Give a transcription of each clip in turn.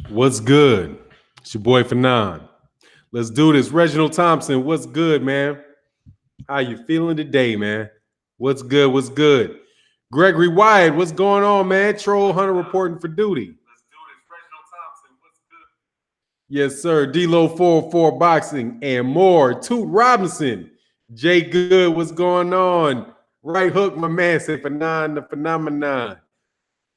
What's good? It's your boy Fannon. Let's do this. Reginald Thompson, what's good, man? How you feeling today, man? What's good? What's good? Gregory Wyatt, what's going on, man? Troll Hunter reporting for duty. Let's do this. Reginald Thompson, what's good? Yes, sir. D-Lo 404 Boxing and more. Toot Robinson. Jay Good, what's going on? Right hook, my man, say Fanon the phenomenon.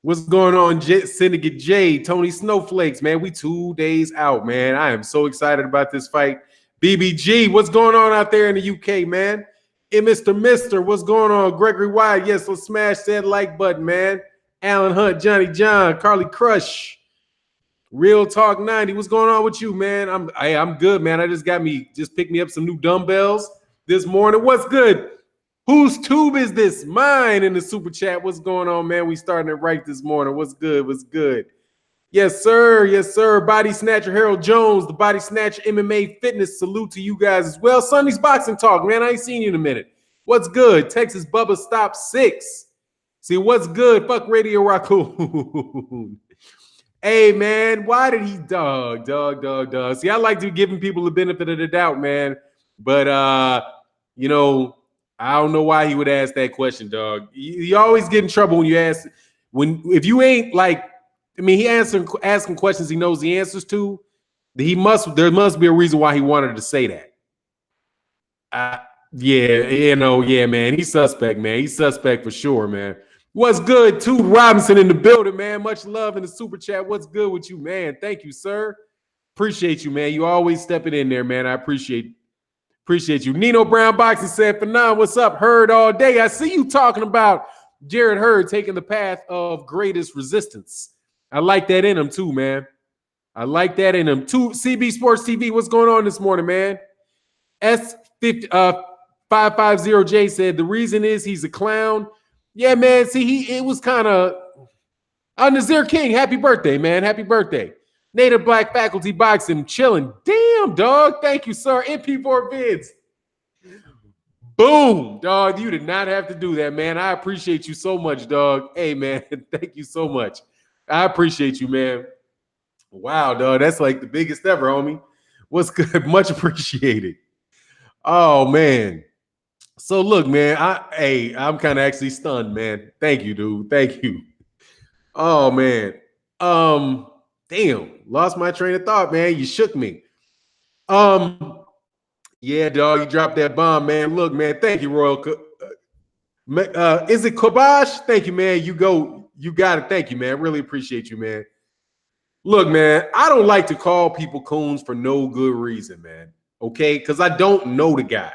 What's going on, Syndicate J, Tony Snowflakes, man? We 2 days out, man. I am so excited about this fight. BBG, what's going on out there in the UK, man? And Mister, what's going on? Gregory Wyatt, yes, let's smash that like button, man. Alan Hunt, Johnny John, Carly Crush, Real Talk 90, what's going on with you, man? I'm good, man. I just picked me up some new dumbbells this morning. What's good? Whose tube is this? Mine in the super chat. What's going on, man? We starting it right this morning. What's good? What's good? Yes, sir. Yes, sir. Body Snatcher Harold Jones, the Body Snatcher MMA Fitness. Salute to you guys as well. Sunday's Boxing Talk, man. I ain't seen you in a minute. What's good? Texas Bubba Stop 6. See, what's good? Fuck Radio Raccoon. Hey, man, why did he dog? See, I like to giving people the benefit of the doubt, man. But, you know, I don't know why he would ask that question, dog. You always get in trouble when you ask if you ain't like. I mean, he asking questions he knows the answers to. There must be a reason why he wanted to say that. Yeah, man. He's suspect, man. He's suspect for sure, man. What's good? Toot Robinson in the building, man. Much love in the super chat. What's good with you, man? Thank you, sir. Appreciate you, man. You always stepping in there, man. I appreciate you. Nino Brown Boxing said, Fanon, what's up? Heard all day. I see you talking about Jared Hurd taking the path of greatest resistance. I like that in him too, man. I like that in him too. CB Sports TV, what's going on this morning, man? S550J said, the reason is he's a clown. Yeah, man. See, it was kind of Nazir King. Happy birthday, man. Happy birthday. Native Black Faculty Boxing, chilling. Damn, dog. Thank you, sir. MP4 Vids. Boom, dog. You did not have to do that, man. I appreciate you so much, dog. Hey, man. Thank you so much. I appreciate you, man. Wow, dog. That's like the biggest ever, homie. What's good? Much appreciated. Oh, man. So, look, man. I'm kind of actually stunned, man. Thank you, dude. Thank you. Oh, man. Damn, lost my train of thought, man. You shook me. Yeah, dog, you dropped that bomb, man. Look, man, thank you, Royal. Is it Kobash? Thank you, man. You got it. Thank you, man. Really appreciate you, man. Look, man, I don't like to call people coons for no good reason, man. Okay, because I don't know the guy.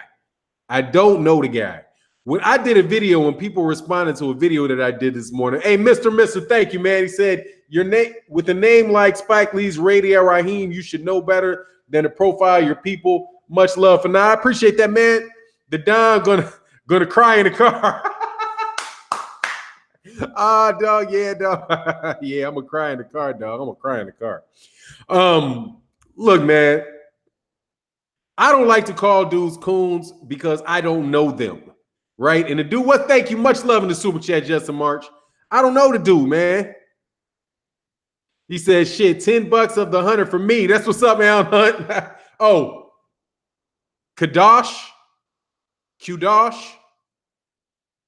When I did a video, when people responded to a video that I did this morning, hey, Mister, thank you, man. He said, your name with a name like Spike Lee's Radia Raheem, you should know better than to profile your people. Much love for now. I appreciate that, man. The Don gonna cry in the car. Dog, yeah, dog. Yeah, I'm gonna cry in the car, dog. I'm gonna cry in the car. Look, man, I don't like to call dudes coons because I don't know them. Right? And the dude, what? Thank you. Much love in the super chat, Justin March. I don't know the dude, man. He says, shit, $10 of the 100 for me. That's what's up, man. Hunt. Oh, Kadash?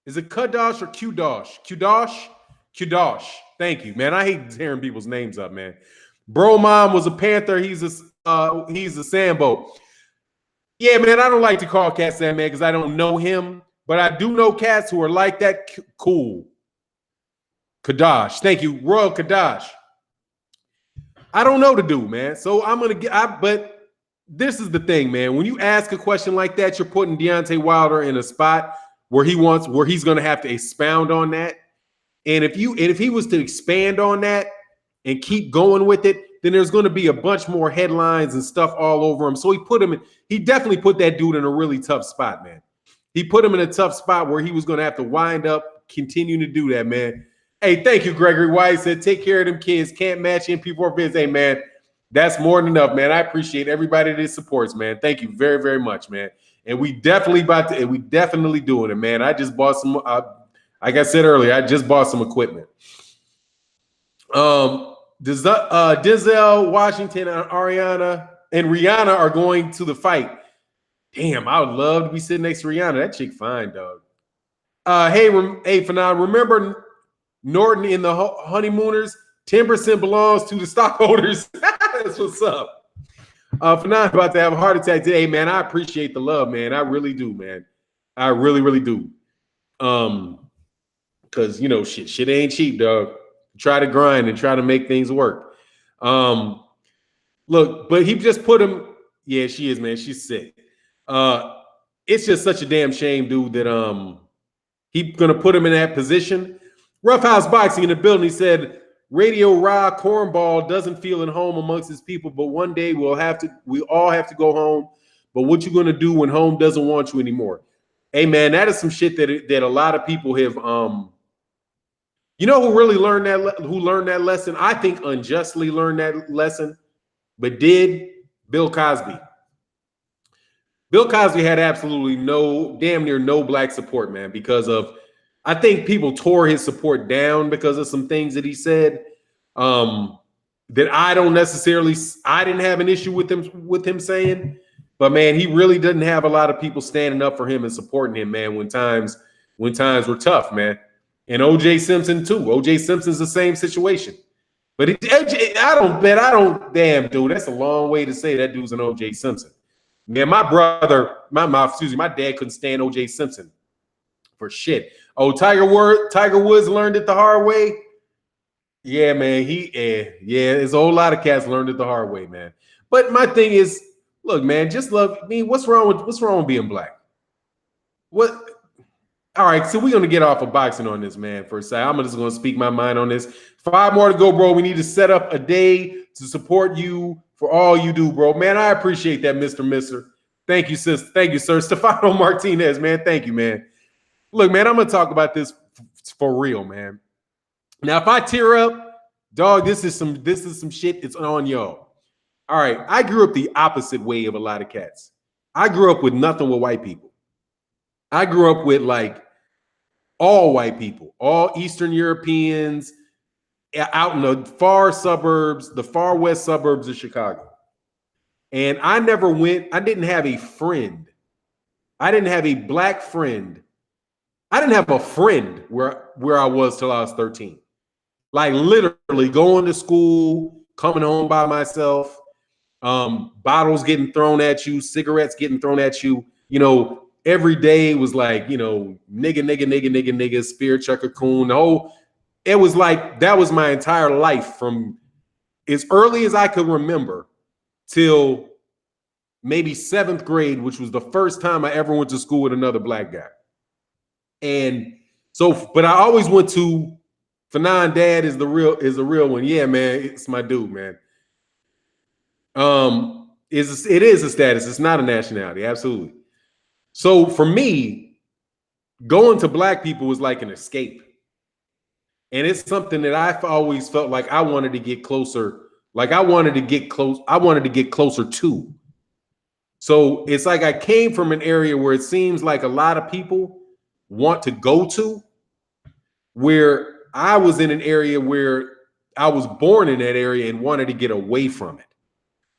Is it Kadash or Qdosh? Qdosh. Thank you, man. I hate tearing people's names up, man. Bro Mom was a Panther. He's a Sambo. Yeah, man, I don't like to call cats that, man, because I don't know him. But I do know cats who are like that. Cool. Kadash. Thank you. Royal Kadash. I don't know the dude, man. So I'm going to but this is the thing, man. When you ask a question like that, you're putting Deontay Wilder in a spot where he's going to have to expound on that. And if he was to expand on that and keep going with it, then there's going to be a bunch more headlines and stuff all over him. So he definitely put that dude in a really tough spot, man. He put him in a tough spot where he was going to have to wind up continuing to do that, man. Hey, thank you, Gregory White said, take care of them kids. Can't match MP4 Vids. Hey, man, that's more than enough, man. I appreciate everybody that supports, man. Thank you very, very much, man. And we definitely doing it, man. I just bought some, like I said earlier, I just bought some equipment. Denzel Washington and Rihanna are going to the fight. Damn, I would love to be sitting next to Rihanna. That chick fine, dog. Hey, Fannon, remember Norton in the Honeymooners? 10% belongs to the stockholders. That's what's up. Fannon about to have a heart attack today, man. I appreciate the love, man. I really do, man. I really, really do. Because you know, shit ain't cheap, dog. Try to grind and try to make things work. Look, but he just put him. Yeah, she is, man. She's sick. It's just such a damn shame, dude, that he's gonna put him in that position. Roughhouse Boxing in the building. He said, Radio Raw Cornball doesn't feel at home amongst his people, but one day we all have to go home. But what you gonna do when home doesn't want you anymore? Hey, man, that is some shit that a lot of people have. You know who really learned that? Who learned that lesson? I think unjustly learned that lesson, but did Bill Cosby. Bill Cosby had absolutely damn near no black support, man, because of, I think people tore his support down because of some things that he said that I didn't have an issue with him saying, but man, he really didn't have a lot of people standing up for him and supporting him, man, when times were tough, man. And O.J. Simpson too. O.J. Simpson's the same situation. But damn, dude, that's a long way to say that dude's an O.J. Simpson. Man, my dad couldn't stand O.J. Simpson for shit. Oh, Tiger Woods learned it the hard way. Yeah, man, there's a whole lot of cats learned it the hard way, man. But my thing is, look, man, just love me. What's wrong with being black? What? All right, so we're gonna get off of boxing on this, man. For a second, I'm just gonna speak my mind on this. 5 more to go, bro. We need to set up a day to support you for all you do, bro. Man, I appreciate that, Mr. Mister. Thank you, sis. Thank you, sir. Stefano Martinez, man. Thank you, man. Look, man, I'm gonna talk about this for real, man. Now, if I tear up, dog, this is some shit. It's on y'all. All right, I grew up the opposite way of a lot of cats. I grew up with nothing with white people. I grew up with like all white people, all Eastern Europeans out in the far west suburbs of Chicago. And I didn't have a friend. I didn't have a black friend. I didn't have a friend where I was till I was 13. Like literally going to school, coming home by myself, bottles getting thrown at you, cigarettes getting thrown at you, you know. Every day was like, you know, nigga, spear chucker coon. It was like that was my entire life from as early as I could remember till maybe 7th grade, which was the first time I ever went to school with another black guy. And so, but I always went to Fannon dad is a real one. Yeah, man, it's my dude, man. It is a status. It's not a nationality. Absolutely. So for me, going to black people was like an escape. And it's something that I've always felt like I wanted to get closer. Like I wanted to get closer to. So it's like I came from an area where it seems like a lot of people want to go to, where I was in an area where I was born in that area and wanted to get away from it.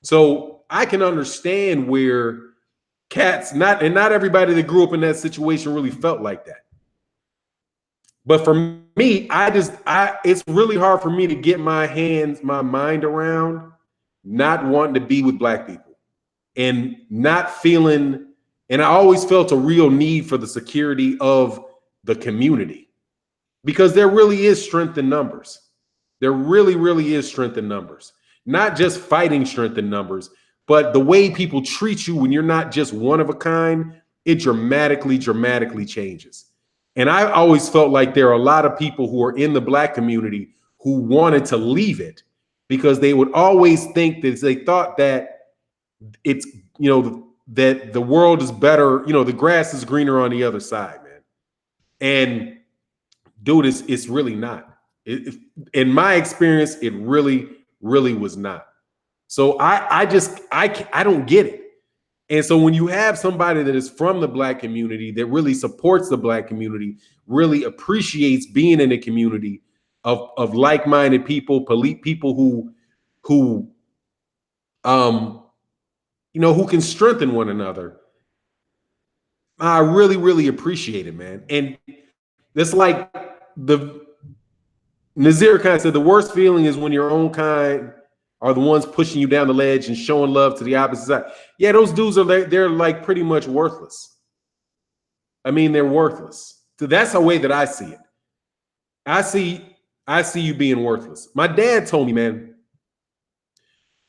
So I can understand where cats, not everybody that grew up in that situation really felt like that. But for me, it's really hard for me to get my mind around not wanting to be with black people and not feeling, and I always felt a real need for the security of the community because there really is strength in numbers. There really, really is strength in numbers, not just fighting strength in numbers, but the way people treat you when you're not just one of a kind, it dramatically changes. And I always felt like there are a lot of people who are in the black community who wanted to leave it because they would always think that they thought that it's, you know, that the world is better, you know, the grass is greener on the other side, man. And dude, it's really not. In my experience, it really, really was not. So I don't get it. And so when you have somebody that is from the black community that really supports the black community, really appreciates being in the community, of like-minded people, people who who can strengthen one another. I really, really appreciate it, man. And it's like the Nazir kind of said, the worst feeling is when your own kind are the ones pushing you down the ledge and showing love to the opposite side. Yeah, those dudes they're like pretty much worthless. I mean, they're worthless. So that's the way that I see it. I see you being worthless. My dad told me, man,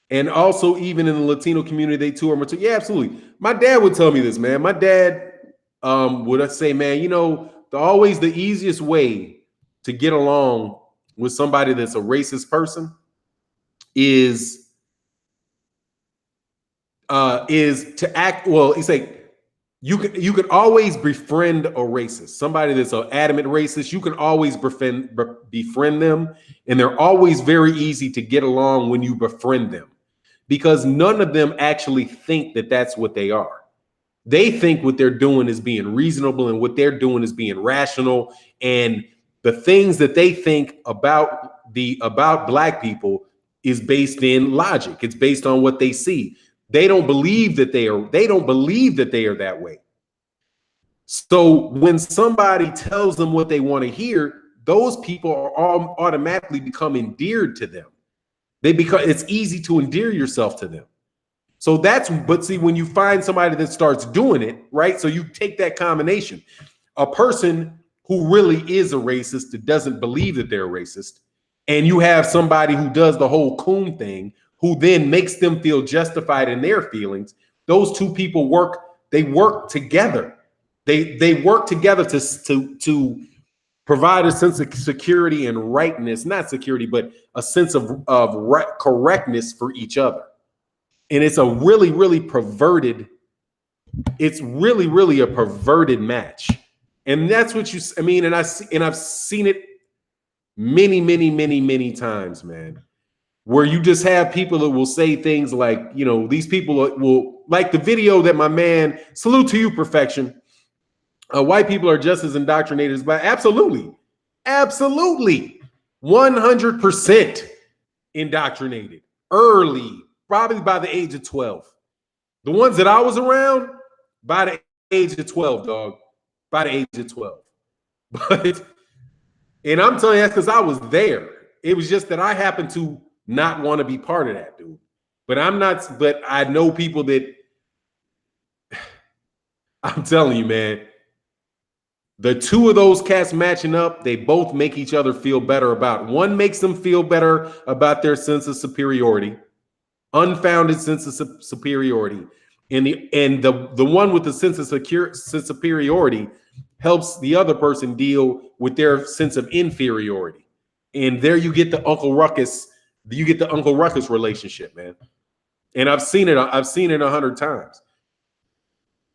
and also even in the Latino community, they too are mature. Yeah, absolutely. My dad would tell me this, man. My dad would say, man, always the easiest way to get along with somebody that's a racist person is to act well. He's like, you can always befriend a racist, somebody that's an adamant racist. You can always befriend them, and they're always very easy to get along when you befriend them, because none of them actually think that that's what they are. They think what they're doing is being reasonable, and what they're doing is being rational, and the things that they think about Black people is based in logic. It's based on what they see. They don't believe that they are that way. So when somebody tells them what they want to hear, those people are all automatically become endeared to them. It's easy to endear yourself to them. So but see, when you find somebody that starts doing it, right? So you take that combination, a person who really is a racist, that doesn't believe that they're racist, and you have somebody who does the whole coon thing, who then makes them feel justified in their feelings. Those two people work together. They work together to provide a sense of security and rightness, not security, but a sense of correctness for each other. And it's a really, really perverted, it's really, really a perverted match. And that's what and I've seen it many, many, many, many times, man, where you just have people that will say things like, these people will, like the video that my man, salute to you, Perfection. White people are just as indoctrinated as black. Absolutely. Absolutely. 100% indoctrinated early, probably by the age of 12. The ones that I was around, by the age of 12, dog. By the age of 12. And I'm telling you that's because I was there. It was just that I happened to not want to be part of that, dude. But I know people that, I'm telling you, man, the two of those cats matching up, they both make each other feel better one makes them feel better about their sense of superiority, unfounded sense of superiority. And the one with the sense of superiority helps the other person deal with their sense of inferiority. And there you get the Uncle Ruckus relationship, man. And I've seen it 100 times.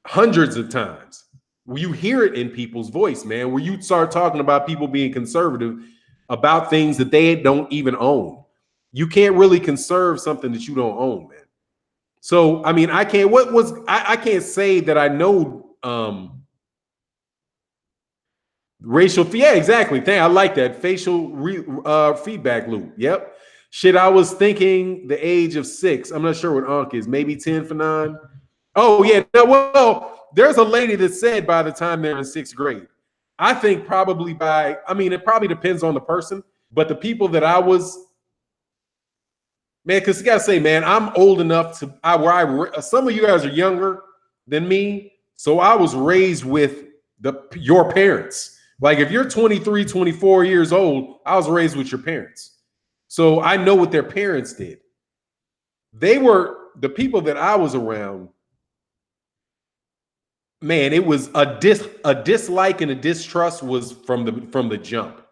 Hundreds of times. You hear it in people's voice, man, where you start talking about people being conservative about things that they don't even own. You can't really conserve something that you don't own, man. So, I mean, I can't say that I know racial. Yeah, exactly. I like that. Facial feedback loop. Yep. Shit, I was thinking the age of 6. I'm not sure what Ankh is. Maybe 10 for 9. Oh, yeah. No, well, there's a lady that said by the time they're in 6th grade. I think probably it probably depends on the person, but the people that I was, man, because you got to say, man, I'm old enough to, some of you guys are younger than me, so I was raised with your parents. Like if you're 23, 24 years old, I was raised with your parents. So I know what their parents did. They were, the people that I was around, man, it was a dislike and a distrust was from the jump.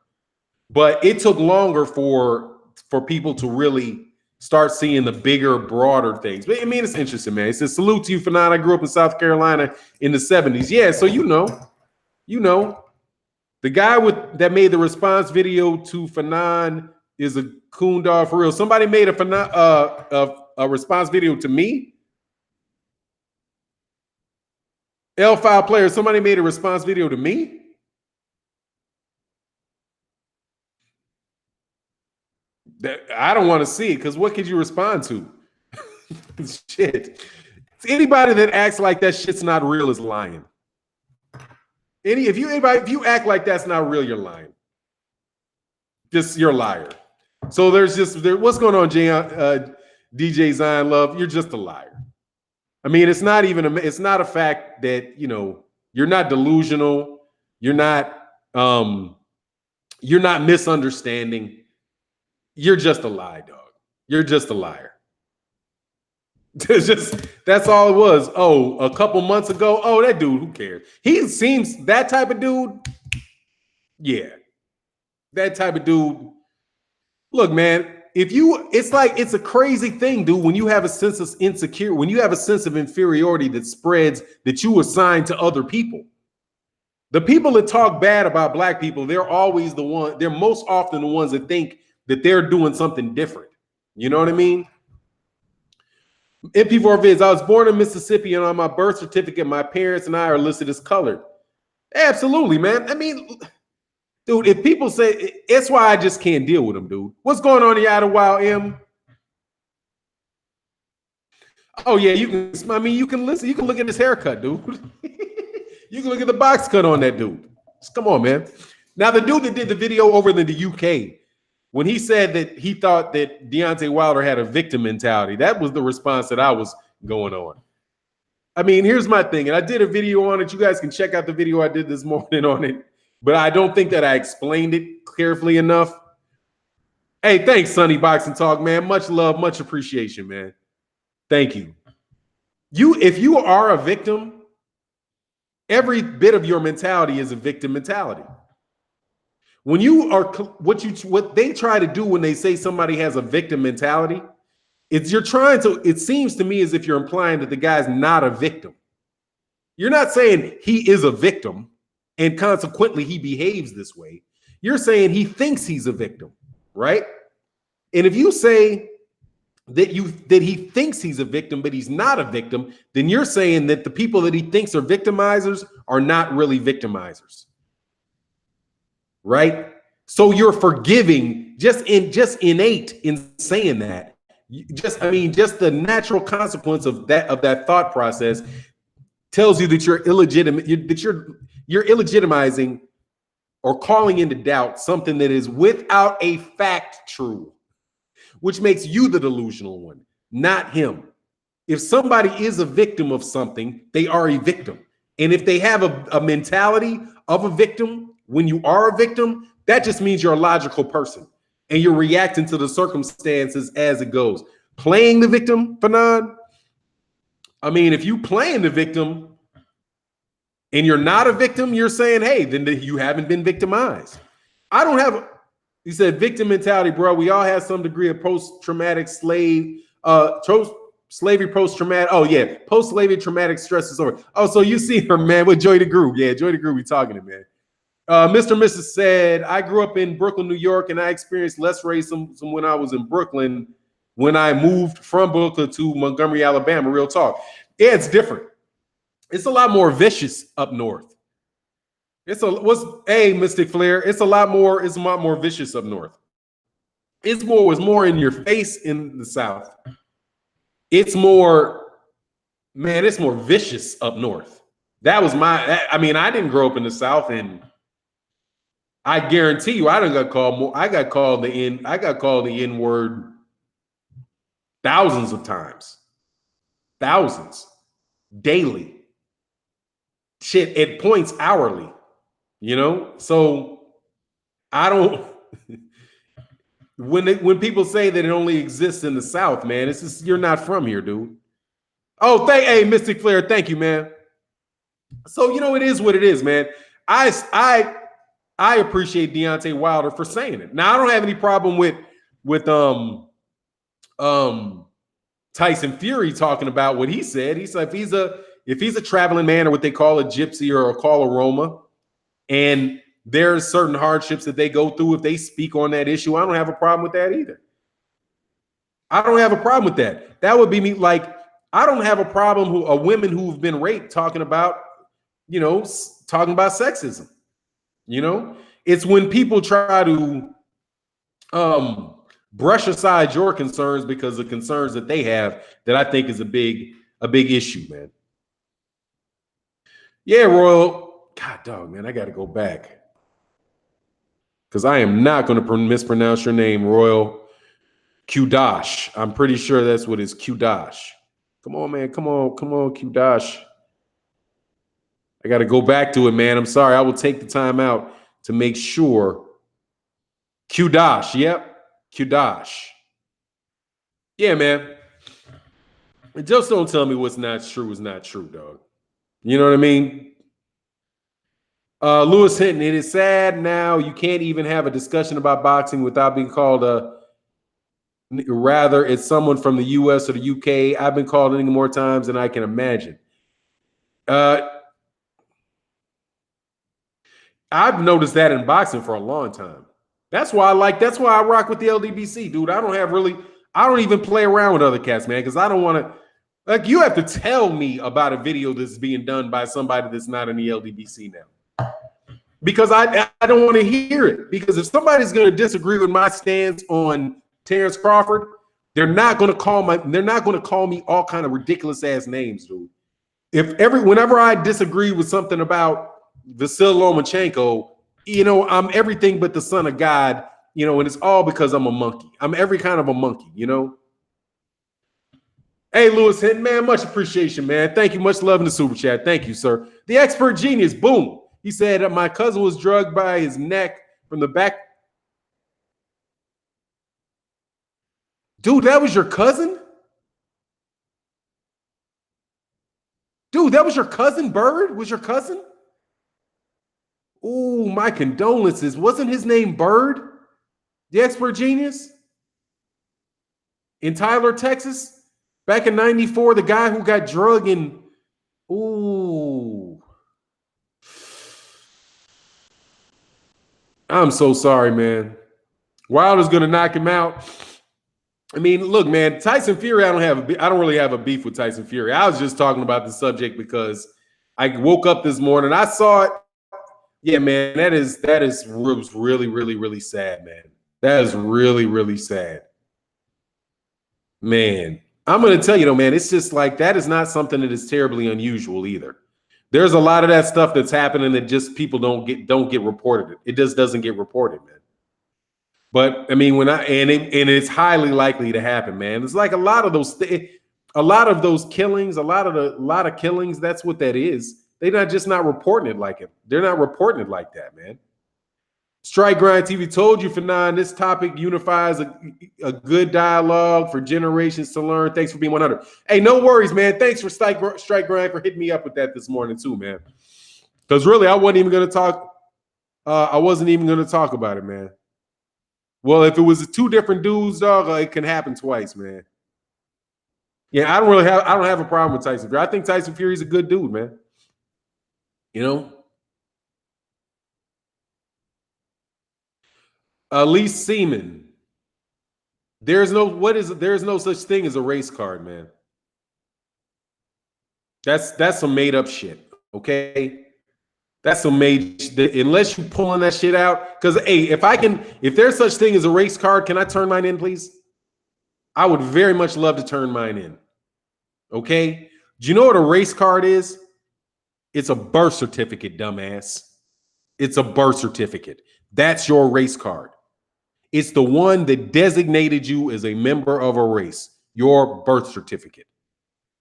But it took longer for people to really start seeing the bigger, broader things. But I mean, it's interesting, man. It says, salute to you, Fannon. I grew up in South Carolina in the 70s. Yeah, so you know. The guy that made the response video to Fannon is a coon dog for real. Somebody made a response video to me. L5 player, somebody made a response video to me. I don't want to see it because what could you respond to? Shit. Anybody that acts like that shit's not real is lying. If you act like that's not real, you're lying. Just you're a liar. So what's going on, DJ Zion Love? You're just a liar. I mean, it's not a fact that you're not delusional. You're not misunderstanding. You're just a lie, dog. You're just a liar. That's all it was. Oh, a couple months ago. Oh, that dude, who cares? He seems that type of dude. Yeah. That type of dude. Look, man, it's a crazy thing, dude, when you have a sense of when you have a sense of inferiority that spreads that you assign to other people. The people that talk bad about black people, they're most often the ones that think that they're doing something different. You know what I mean? MP4 Viz, I was born in Mississippi, and on my birth certificate, my parents and I are listed as colored. Absolutely, man. I mean, dude, if people say, it's why I just can't deal with them, dude. What's going on here, Idlewild M? Oh, yeah, you can listen. You can look at his haircut, dude. You can look at the box cut on that dude. Just come on, man. Now, the dude that did the video over in the UK, when he said that he thought that Deontay Wilder had a victim mentality, that was the response that I was going on. I mean, here's my thing, and I did a video on it. You guys can check out the video I did this morning on it, but I don't think that I explained it carefully enough. Hey, thanks, Sonny Boxing Talk, man. Much love, much appreciation, man. Thank you. If you are a victim, every bit of your mentality is a victim mentality. When you are what they try to do when they say somebody has a victim mentality, it seems to me as if you're implying that the guy's not a victim. You're not saying he is a victim and consequently he behaves this way. You're saying he thinks he's a victim, right? And if you say that he thinks he's a victim, but he's not a victim, then you're saying that the people that he thinks are victimizers are not really victimizers. Right? So you're forgiving just innate in saying that. Just the natural consequence of that thought process tells you that you're illegitimate, that you're illegitimizing or calling into doubt something that is without a fact true, which makes you the delusional one, not him. If somebody is a victim of something, they are a victim. And if they have a mentality of a victim, when you are a victim, that just means you're a logical person and you're reacting to the circumstances as it goes. Playing the victim, Fannon. I mean, if you playing the victim and you're not a victim, you're saying, hey, then you haven't been victimized. He said, victim mentality, bro. We all have some degree of post-traumatic slavery, post-traumatic. Oh, yeah. Post-slavery traumatic stress disorder. Oh, so you see her, man, with Joy the Groove. Yeah, Joy the Groove, we talking to, man. Mr. and Mrs. said, I grew up in Brooklyn, New York, and I experienced less racism when I was in Brooklyn when I moved from Brooklyn to Montgomery, Alabama. Real talk. Yeah, it's different. It's a lot more vicious up north. Mystic Flair. It's a lot more vicious up north. It was more in your face in the South. It's more vicious up north. That was I didn't grow up in the South, and I guarantee you, I got called the N-word thousands of times. Thousands. Daily. Shit, at points hourly. So I don't when people say that it only exists in the South, man, it's just you're not from here, dude. Oh, hey, Mystic Flair, thank you, man. So it is what it is, man. I appreciate Deontay Wilder for saying it. Now I don't have any problem with Tyson Fury talking about what he said. He said if he's a traveling man, or what they call a gypsy or a call a Roma, and there's certain hardships that they go through, if they speak on that issue, I don't have a problem with that either. I don't have a problem with that. That would be me. Like, I don't have a problem with women who've been raped talking about sexism. It's when people try to brush aside your concerns because the concerns that they have that I think is a big issue, man. Yeah, Royal. God, dog, man, I got to go back because I am not going to mispronounce your name, Royal Qdash. I'm pretty sure that's what it's Qdash. Come on, man. Come on, Qdash. I got to go back to it, man. I'm sorry. I will take the time out to make sure. Qdash. Yep. Qdash. Yeah, man. Just don't tell me what's not true is not true, dog. You know what I mean? Lewis Hinton, it is sad now you can't even have a discussion about boxing without being called rather it's someone from the US or the UK. I've been called any more times than I can imagine. I've noticed that in boxing for a long time. That's why I rock with the LDBC, dude. I don't even play around with other cats, man, because I don't want to. Like, you have to tell me about a video that's being done by somebody that's not in the LDBC now. Because I don't want to hear it. Because if somebody's going to disagree with my stance on Terrence Crawford, they're not going to call me all kind of ridiculous ass names, dude. Whenever I disagree with something about Vasyl Lomachenko, you know, I'm everything but the son of God, you know, and it's all because I'm a monkey. I'm every kind of a monkey, you know. Hey, Lewis Hinton, man, much appreciation, man. Thank you. Much love in the super chat. Thank you, sir. The expert genius, boom. He said, my cousin was drugged by his neck from the back. Dude, that was your cousin? Dude, that was your cousin, Bird? Was your cousin? Ooh, my condolences. Wasn't his name Bird? The expert genius? In Tyler, Texas? Back in 94, the guy who got drugged in. Ooh. I'm so sorry, man. Wilder's gonna knock him out. I mean, look, man, Tyson Fury, I don't really have a beef with Tyson Fury. I was just talking about the subject because I woke up this morning, I saw it. Yeah, man, that is really, really, really sad, man. That is really, really sad. Man, I'm going to tell you though, man, it's just like that is not something that is terribly unusual either. There's a lot of that stuff that's happening that just people don't get reported. It just doesn't get reported, man. But I mean, it's highly likely to happen, man. It's like a lot of those killings, a lot of killings. That's what that is. They're not reporting it like it. They're not reporting it like that, man. Strike Grind TV told you, Fannon, this topic unifies a good dialogue for generations to learn. Thanks for being 100. Hey, no worries, man. Thanks for Strike Grind for hitting me up with that this morning too, man. Because really, I wasn't even going to talk. I wasn't even going to talk about it, man. Well, if it was two different dudes, dog, it can happen twice, man. Yeah, I don't have a problem with Tyson Fury. I think Tyson Fury's a good dude, man. You know? Elise Seaman. There's no such thing as a race card, man. That's some made up shit, okay? That's some unless you pulling that shit out. Because hey, if there's such thing as a race card, can I turn mine in, please? I would very much love to turn mine in. Okay? Do you know what a race card is? It's a birth certificate, dumbass. It's a birth certificate. That's your race card. It's the one that designated you as a member of a race, your birth certificate.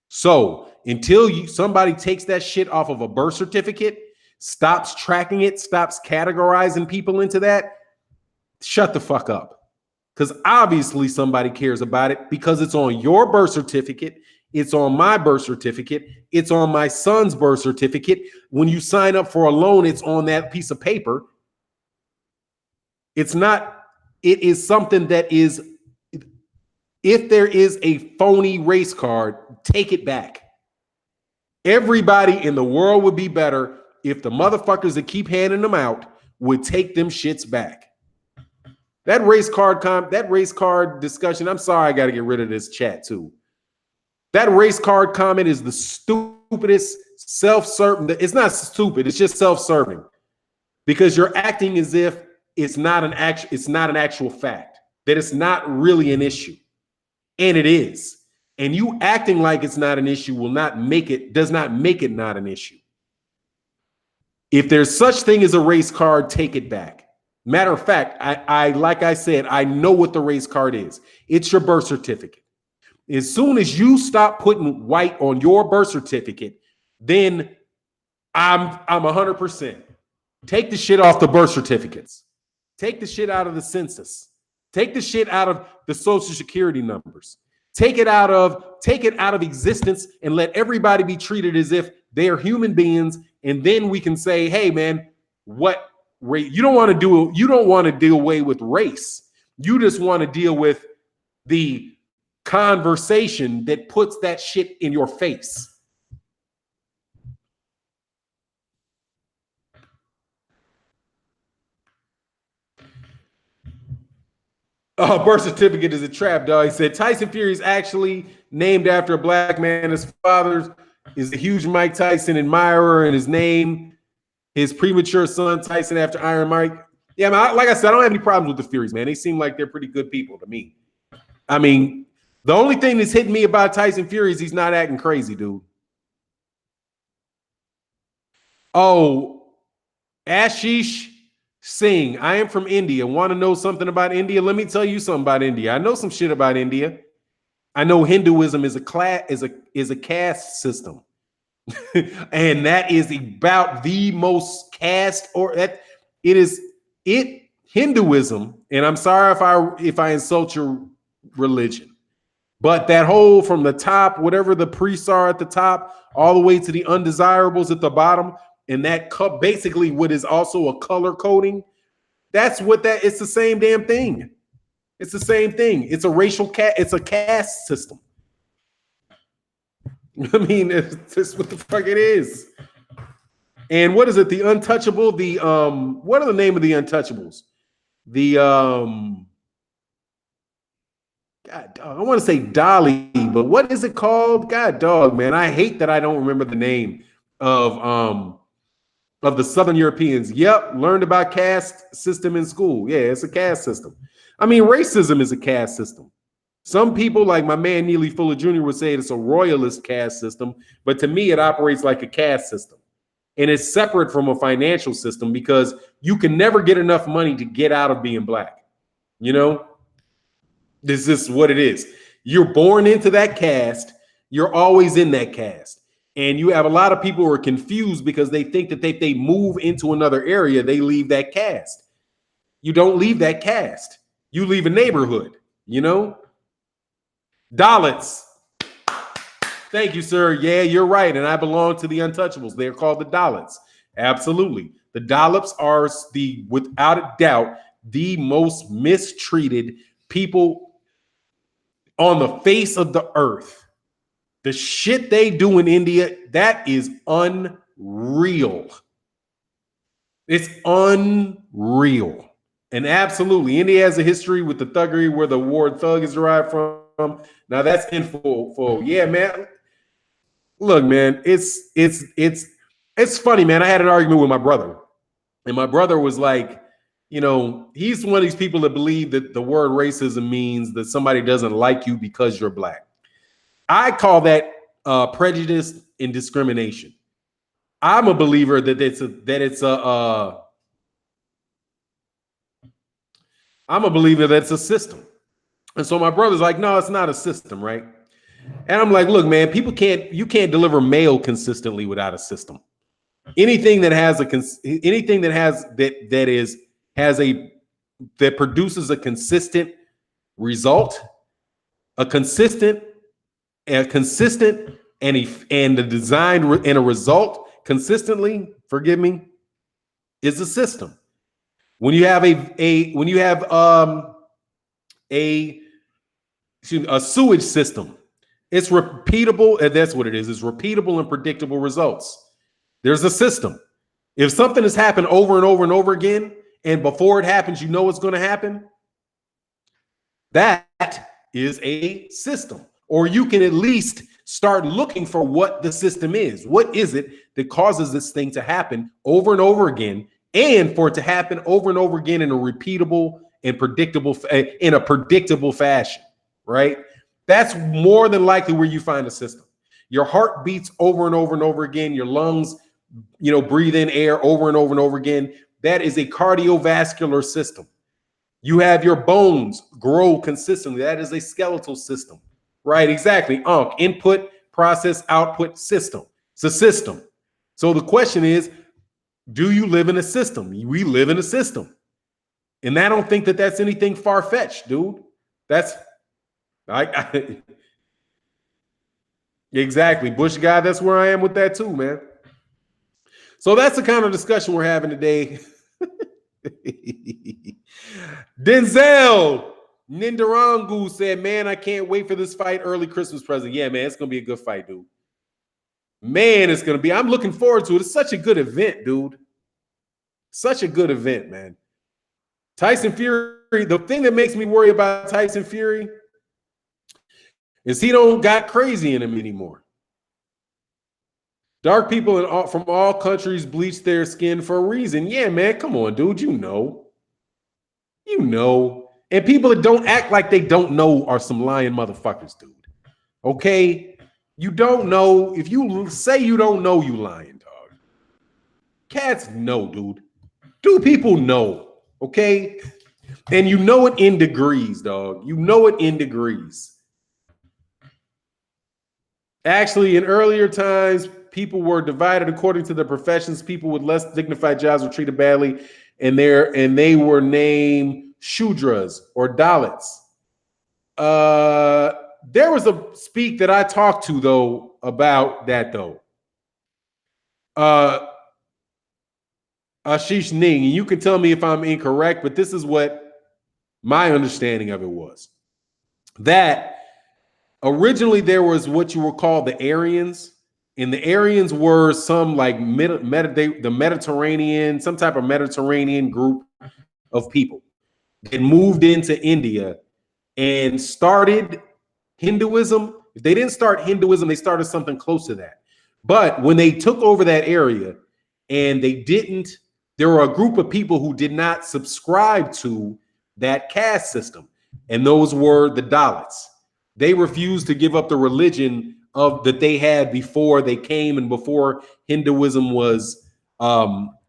So until somebody takes that shit off of a birth certificate, stops tracking it, stops categorizing people into that, shut the fuck up. Because obviously somebody cares about it because it's on your birth certificate. It's on my birth certificate. It's on my son's birth certificate. When you sign up for a loan, it's on that piece of paper. It is something that is, if there is a phony race card, take it back. Everybody in the world would be better if the motherfuckers that keep handing them out would take them shits back. That race card discussion, I'm sorry, I got to get rid of this chat too. That race card comment is the stupidest self-serving. It's not stupid, it's just self-serving. Because you're acting as if it's not an actual fact. that it's not really an issue. And it is. And you acting like it's not an issue does not make it not an issue. If there's such thing as a race card, take it back. Matter of fact, I like I said, I know what the race card is. It's your birth certificate. As soon as you stop putting white on your birth certificate, then I'm 100%. Take the shit off the birth certificates. Take the shit out of the census. Take the shit out of the social security numbers. Take it out of existence and let everybody be treated as if they're human beings. And then we can say, hey man, what race? You don't want to deal away with race. You just want to deal with the conversation that puts that shit in your face. Birth certificate is a trap, dog. He said Tyson Fury is actually named after a black man. His father is a huge Mike Tyson admirer, and his premature son Tyson after Iron Mike. Yeah, man, like I said, I don't have any problems with the Furies, man. They seem like they're pretty good people to me. I mean, the only thing that's hitting me about Tyson Fury is he's not acting crazy, dude. Oh, Ashish Singh, I am from India. Want to know something about India? Let me tell you something about India. I know some shit about India. I know Hinduism is a caste system. And that is about the most caste Hinduism, and I'm sorry if I insult your religion, but that whole from the top, whatever the priests are at the top, all the way to the undesirables at the bottom, and that basically what is also a color coding, it's the same damn thing. It's the same thing. It's a it's a caste system. I mean, it's what the fuck it is. And what is it? The untouchable, what are the name of the untouchables? God, I want to say Dolly, but what is it called? God dog, man. I hate that I don't remember the name of the Southern Europeans. Yep, learned about caste system in school. Yeah, it's a caste system. I mean, racism is a caste system. Some people, like my man Neely Fuller Jr. would say it's a royalist caste system, but to me, it operates like a caste system. And it's separate from a financial system because you can never get enough money to get out of being black. You know, this is what it is. You're born into that caste. You're always in that caste. And you have a lot of people who are confused because they think that if they move into another area, they leave that caste. You don't leave that caste. You leave a neighborhood, you know? Dalits. Thank you, sir. Yeah, you're right. And I belong to the untouchables. They're called the Dalits. Absolutely. The Dalits are without a doubt, the most mistreated people on the face of the earth. The shit they do in India, that is unreal. It's unreal. And absolutely, India has a history with the thuggery where the word thug is derived from. Now that's info. Yeah, man. Look, man, it's funny, man. I had an argument with my brother, and my brother was like, you know, he's one of these people that believe that the word racism means that somebody doesn't like you because you're black. I call that prejudice and discrimination. I'm a believer that I'm a believer that it's a system. And so my brother's like, no, it's not a system, right? And I'm like, look, man, you can't deliver mail consistently without a system. Anything that produces a consistent result, a consistent and the design and a result consistently, forgive me, is a system. When you have a sewage system, it's repeatable, and that's what it is. It's repeatable and predictable results. There's a system. If something has happened over and over and over again, and before it happens, you know what's going to happen, that is a system. Or you can at least start looking for what the system is. What is it that causes this thing to happen over and over again, and for it to happen over and over again in a repeatable and predictable in a predictable fashion, right? That's more than likely where you find a system. Your heart beats over and over and over again. Your lungs, breathe in air over and over and over again. That is a cardiovascular system. You have your bones grow consistently. That is a skeletal system, right? Exactly. Input, process, output, system. It's a system. So the question is, do you live in a system? We live in a system. And I don't think that that's anything far-fetched, dude. That's exactly. Bush guy, that's where I am with that too, man. So that's the kind of discussion we're having today. Denzel Nindarangu said, man, I can't wait for this fight. Early Christmas present. Yeah, man, it's going to be a good fight, dude. Man, it's going to be. I'm looking forward to it. It's such a good event, dude. Such a good event, man. Tyson Fury, the thing that makes me worry about Tyson Fury is he don't got crazy in him anymore. Dark people from all countries bleach their skin for a reason. Yeah, man, come on, dude. You know. And people that don't act like they don't know are some lying motherfuckers, dude. Okay? You don't know. If you say you don't know, you lying, dog. Cats know, dude. Do people know? Okay? And you know it in degrees, dog. You know it in degrees. Actually, in earlier times, people were divided according to their professions. People with less dignified jobs were treated badly, and they were named Shudras or Dalits. There was a speak that I talked to though about that though. Ashish Ning, and you can tell me if I'm incorrect, but this is what my understanding of it was. That originally there was what you were called the Aryans, and the Aryans were some like the Mediterranean, some type of Mediterranean group of people that moved into India and started Hinduism. If they didn't start Hinduism, they started something close to that. But when they took over that area and there were a group of people who did not subscribe to that caste system, and those were the Dalits. They refused to give up the religion that they had before they came and before Hinduism was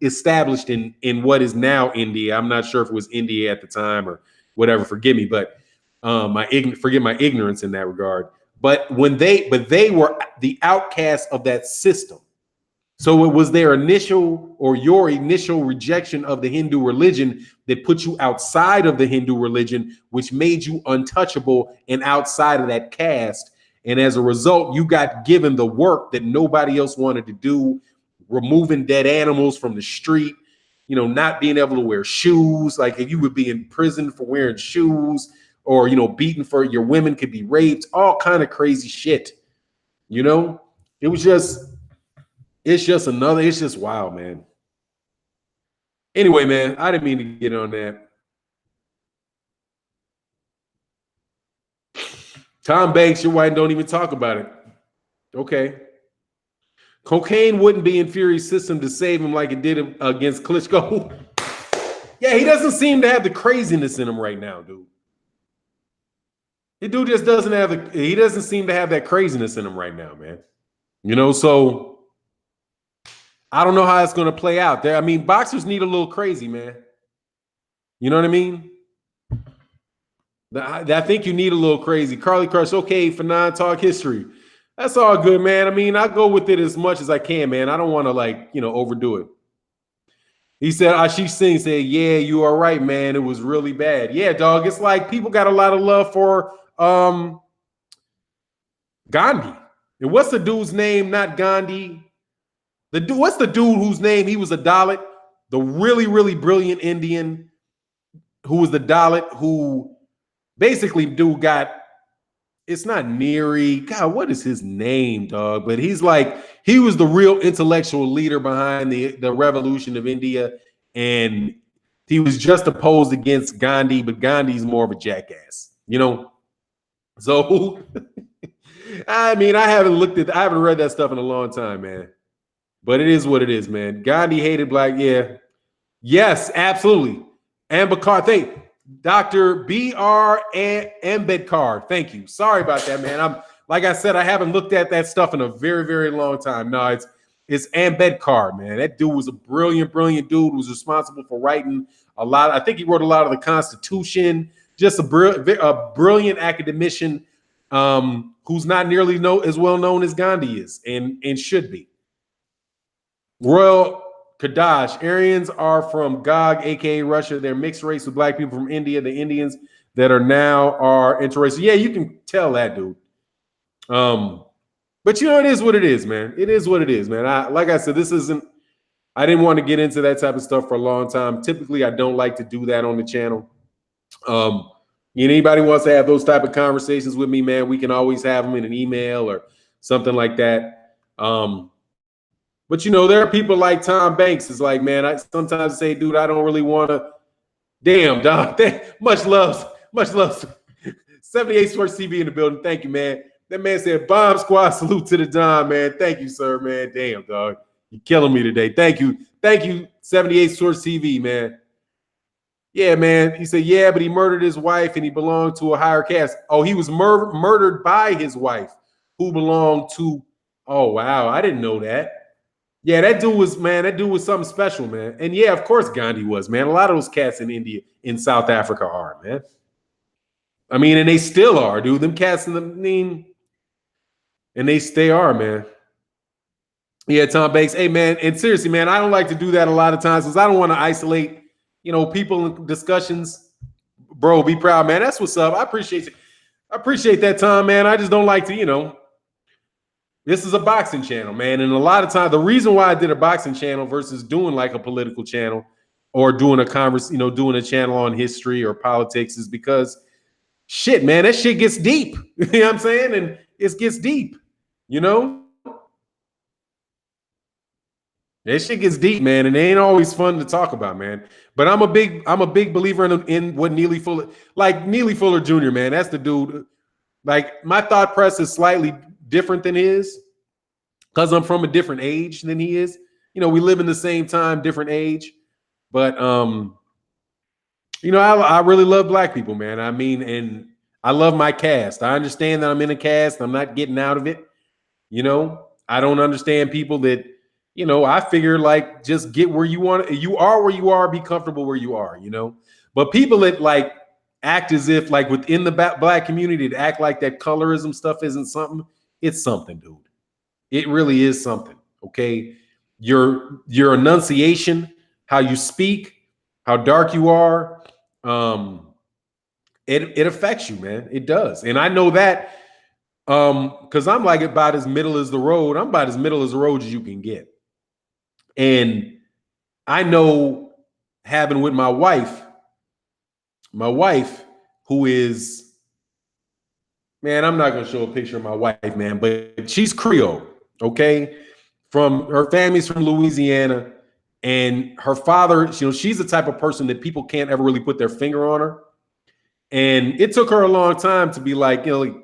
established in what is now India. I'm not sure if it was India at the time or whatever. Forgive me, but forgive my ignorance in that regard. But they were the outcasts of that system. So it was your initial rejection of the Hindu religion that put you outside of the Hindu religion, which made you untouchable and outside of that caste. And as a result, you got given the work that nobody else wanted to do, removing dead animals from the street, not being able to wear shoes. Like if you would be in prison for wearing shoes, or, beaten for your women could be raped, all kind of crazy shit. It's just wild, man. Anyway, man, I didn't mean to get on that. Tom Banks, your wife don't even talk about it. Okay. Cocaine wouldn't be in Fury's system to save him like it did against Klitschko. Yeah, he doesn't seem to have the craziness in him right now, dude. The dude just he doesn't seem to have that craziness in him right now, man. So I don't know how it's going to play out there. I mean, boxers need a little crazy, man. You know what I mean? I think you need a little crazy. Carly Crush, okay, Fannon, talk history. That's all good, man. I mean, I go with it as much as I can, man. I don't want to overdo it. He said, Ashish Singh said, yeah, you are right, man. It was really bad. Yeah, dog. It's like people got a lot of love for Gandhi. And what's the dude's name? Not Gandhi. What's the dude whose name he was a Dalit? The really, really brilliant Indian who was the Dalit who basically it's not Neary. God, what is his name, dog? But he was the real intellectual leader behind the revolution of India. And he was just opposed against Gandhi, but Gandhi's more of a jackass, So, I mean, I haven't read that stuff in a long time, man. But it is what it is, man. Gandhi hated black. Yeah. Yes, absolutely. And Dr. B.R. Ambedkar. Thank you. Sorry about that, man. I'm like I said, I haven't looked at that stuff in a very, very long time. No, it's Ambedkar, man. That dude was a brilliant, brilliant dude who was responsible for writing a lot. I think he wrote a lot of the Constitution. Just a brilliant academician who's not nearly as well known as Gandhi is and should be. Royal Kadash. Aryans are from Gog, aka Russia. They're mixed race with black people from India. The Indians that are now are interracial. Yeah, you can tell that, dude. But you know, it is what it is, man. It is what it is, man. Like I said, this isn't. I didn't want to get into that type of stuff for a long time. Typically, I don't like to do that on the channel. Anybody wants to have those type of conversations with me, man, we can always have them in an email or something like that. But you know, there are people like Tom Banks. It's like, man, I sometimes say, dude, I don't really want to. Damn, dog. Much love. 78 Sports TV in the building. Thank you, man. That man said, Bomb Squad, salute to the Don, man. Thank you, sir, man. Damn, dog. You're killing me today. Thank you. 78 Sports TV, man. Yeah, man. He said, yeah, but he murdered his wife and he belonged to a higher caste. Oh, he was murdered by his wife who belonged to. Oh, wow. I didn't know that. Yeah, that dude was something special, man. And yeah, of course Gandhi was, man. A lot of those cats in India, in South Africa are, man. I mean, and they still are, dude. Them cats in the and they are, man. Yeah, Tom Banks. Hey, man, and seriously, man, I don't like to do that a lot of times because I don't want to isolate, people in discussions. Bro, be proud, man. That's what's up. I appreciate it. I appreciate that, Tom, man. I just don't like to, this is a boxing channel, man. And a lot of times, the reason why I did a boxing channel versus doing like a political channel or doing doing a channel on history or politics is because shit, man, that shit gets deep. You know what I'm saying? And it gets deep, That shit gets deep, man, and it ain't always fun to talk about, man. But I'm a big believer in what Neely Fuller Jr., man. That's the dude. Like, my thought press is slightly different than his because I'm from a different age than he is. We live in the same time, different age. But I really love black people, man. I mean, and I love my caste. I understand that I'm in a caste. I'm not getting out of it. I don't understand people that, I figure like just get where you want. You are where you are. Be comfortable where you are, But people that like act as if like within the black community to act like that colorism stuff isn't something. It's something, dude. It really is something. Okay. Your enunciation, how you speak, how dark you are, it affects you, man. It does. And I know that because I'm like about as middle as the road. I'm about as middle as the road as you can get. And I know having with my wife who is, man, I'm not going to show a picture of my wife, man, but she's Creole, okay? From her family's from Louisiana, and her father, she's the type of person that people can't ever really put their finger on her. And it took her a long time to be like, to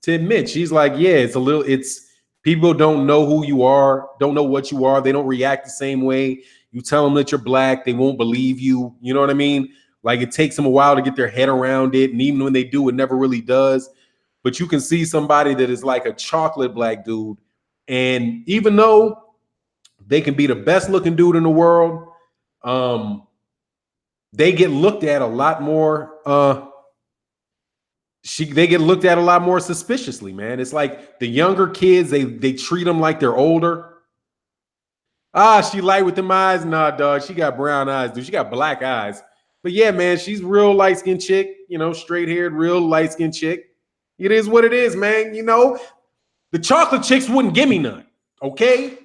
admit, she's like, yeah, it's people don't know who you are, don't know what you are. They don't react the same way. You tell them that you're black, they won't believe you. You know what I mean? Like, it takes them a while to get their head around it. And even when they do, it never really does. But you can see somebody that is like a chocolate black dude. And even though they can be the best looking dude in the world, they get looked at a lot more. They get looked at a lot more suspiciously, man. It's like the younger kids, they treat them like they're older. She light with them eyes. Nah, dog. She got brown eyes, dude. She got black eyes. But yeah, man, she's real light-skinned chick, straight-haired, real light-skinned chick. It is what it is, man. The chocolate chicks wouldn't give me none, okay?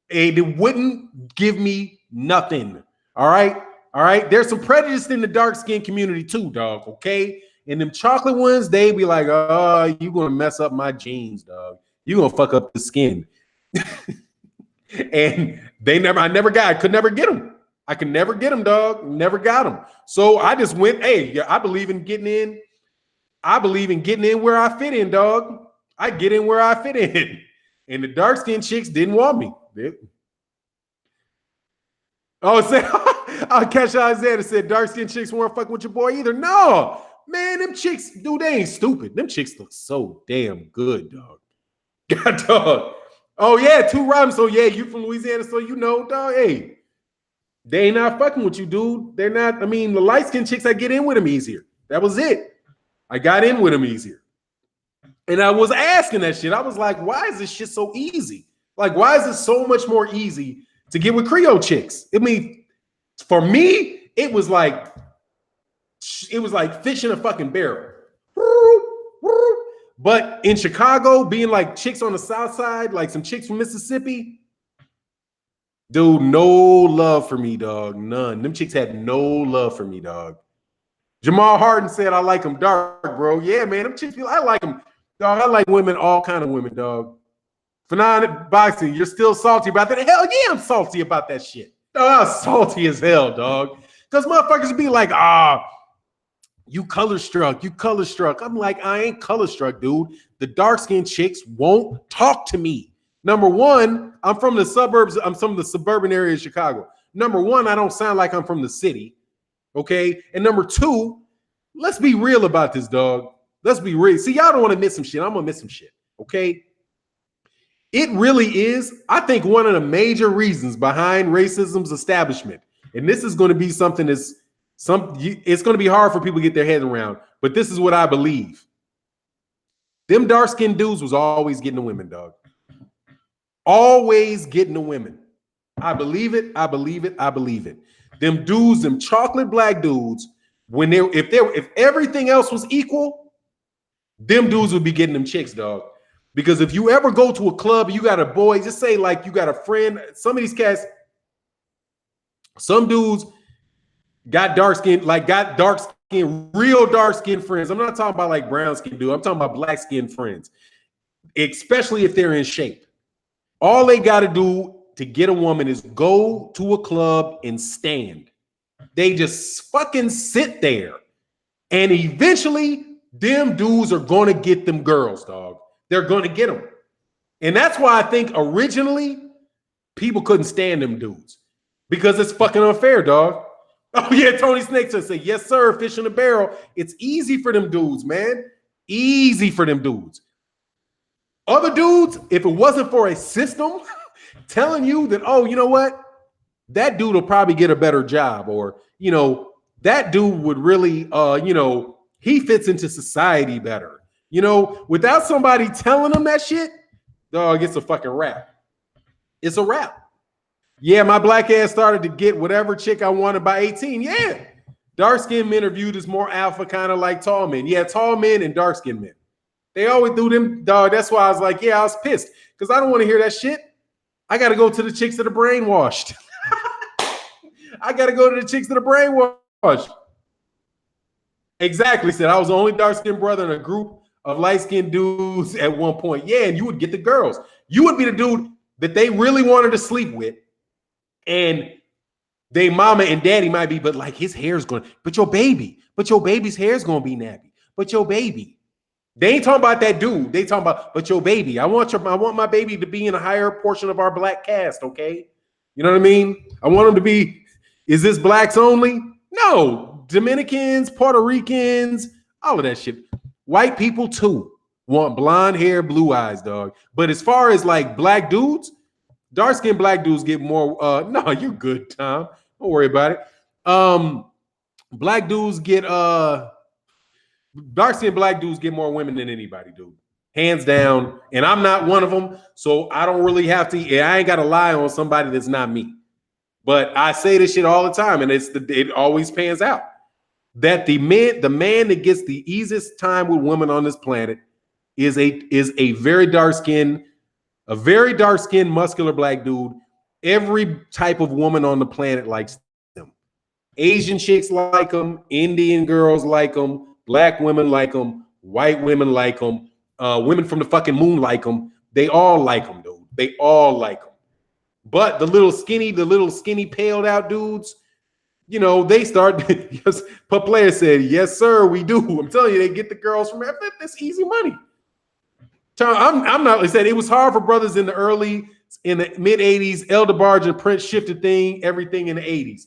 They wouldn't give me nothing, all right? All right? There's some prejudice in the dark-skinned community too, dog, okay? And them chocolate ones, they be like, oh, you going to mess up my jeans, dog. You going to fuck up the skin. And I could never get them. I could never get them, dog. Never got them. So I just went, hey, I believe in getting in. I believe in getting in where I fit in, dog. I get in where I fit in. And the dark-skinned chicks didn't want me. Cash Alexander said dark skinned chicks weren't fucking with your boy either. No, man, them chicks, dude, they ain't stupid. Them chicks look so damn good, dog. God, dog. Oh yeah, two rhymes. So yeah, you from Louisiana, so you know, dog. Hey, they ain't not fucking with you, dude. They're not. I mean, the light skinned chicks, I get in with them easier. That was it. I got in with them easier. And I was asking that shit. I was like, why is this shit so easy? Like, why is it so much more easy to get with Creole chicks? I mean, for me, it was like fish in a fucking barrel. But in Chicago, being like chicks on the South Side, like some chicks from Mississippi, dude, no love for me, dog. None. Them chicks had no love for me, dog. Jamal Harden said, I like them dark, bro. Yeah, man. Them chicks, I like them. Dog, I like women, all kind of women, dog. Fannon boxing, you're still salty about that. Hell yeah, I'm salty about that shit. Dog, I'm salty as hell, dog. Because motherfuckers be like, you color struck, you color struck. I'm like, I ain't color struck, dude. The dark-skinned chicks won't talk to me. Number one, I'm from the suburbs. I'm from the suburban area of Chicago. Number one, I don't sound like I'm from the city. Okay. And number two, let's be real about this, dog. Let's be real. See, y'all don't want to miss some shit. I'm going to miss some shit. Okay. It really is, I think, one of the major reasons behind racism's establishment. And this is going to be something it's going to be hard for people to get their head around. But this is what I believe. Them dark-skinned dudes was always getting the women, dog. Always getting the women. I believe it. I believe it. I believe it. Them dudes, them chocolate black dudes, if everything else was equal, them dudes would be getting them chicks, dog. Because if you ever go to a club, you got a boy, just say like you got a friend. Some of these cats, some dudes got dark skin, real dark skin friends. I'm not talking about like brown skin dude. I'm talking about black skin friends, especially if they're in shape. All they got to do to get a woman is go to a club and stand. They just fucking sit there. And eventually, them dudes are going to get them girls, dog. They're going to get them. And that's why I think originally people couldn't stand them dudes. Because it's fucking unfair, dog. Oh, yeah, Tony Snake says, yes, sir, fish in a barrel. It's easy for them dudes, man. Easy for them dudes. Other dudes, if it wasn't for a system telling you that, oh, you know what? That dude will probably get a better job. Or, you know, that dude would really, he fits into society better. You know, without somebody telling them that shit, dog, it's a fucking wrap. It's a wrap. Yeah, my black ass started to get whatever chick I wanted by 18. Yeah. Dark-skinned men are viewed as more alpha, kind of like tall men. Yeah, tall men and dark-skinned men. They always do them, dog. That's why I was like, yeah, I was pissed. Because I don't want to hear that shit. I got to go to the chicks that are brainwashed. I got to go to the chicks that are brainwashed. Exactly, said I was the only dark-skinned brother in a group of light-skinned dudes at one point. Yeah, and you would get the girls. You would be the dude that they really wanted to sleep with. And they mama and daddy might be, but like his hair's going, but your baby's hair's going to be nappy. But your baby. They ain't talking about that dude. They talking about, but your baby. I want my baby to be in a higher portion of our black cast, okay? You know what I mean? I want him to be, is this blacks only? No. Dominicans, Puerto Ricans, all of that shit. White people too want blonde hair, blue eyes, dog. But as far as like black dudes, dark-skinned black dudes get more. No, you're good, Tom. Don't worry about it. Black dudes get dark-skinned black dudes get more women than anybody, dude. Hands down. And I'm not one of them, so I don't really have to. I ain't got to lie on somebody that's not me. But I say this shit all the time, and it always pans out. That the man that gets the easiest time with women on this planet is a very dark-skinned, muscular black dude. Every type of woman on the planet likes them. Asian chicks like them, Indian girls like them, black women like them, white women like them, women from the fucking moon like them. They all like them, dude. They all like them. But the little skinny paled out dudes, you know, they start. Yes, Pup Player said, yes, sir, we do. I'm telling you, they get the girls from that's easy money. I'm not. I said it was hard for brothers in the mid 80s. El DeBarge and Prince shifted everything in the 80s.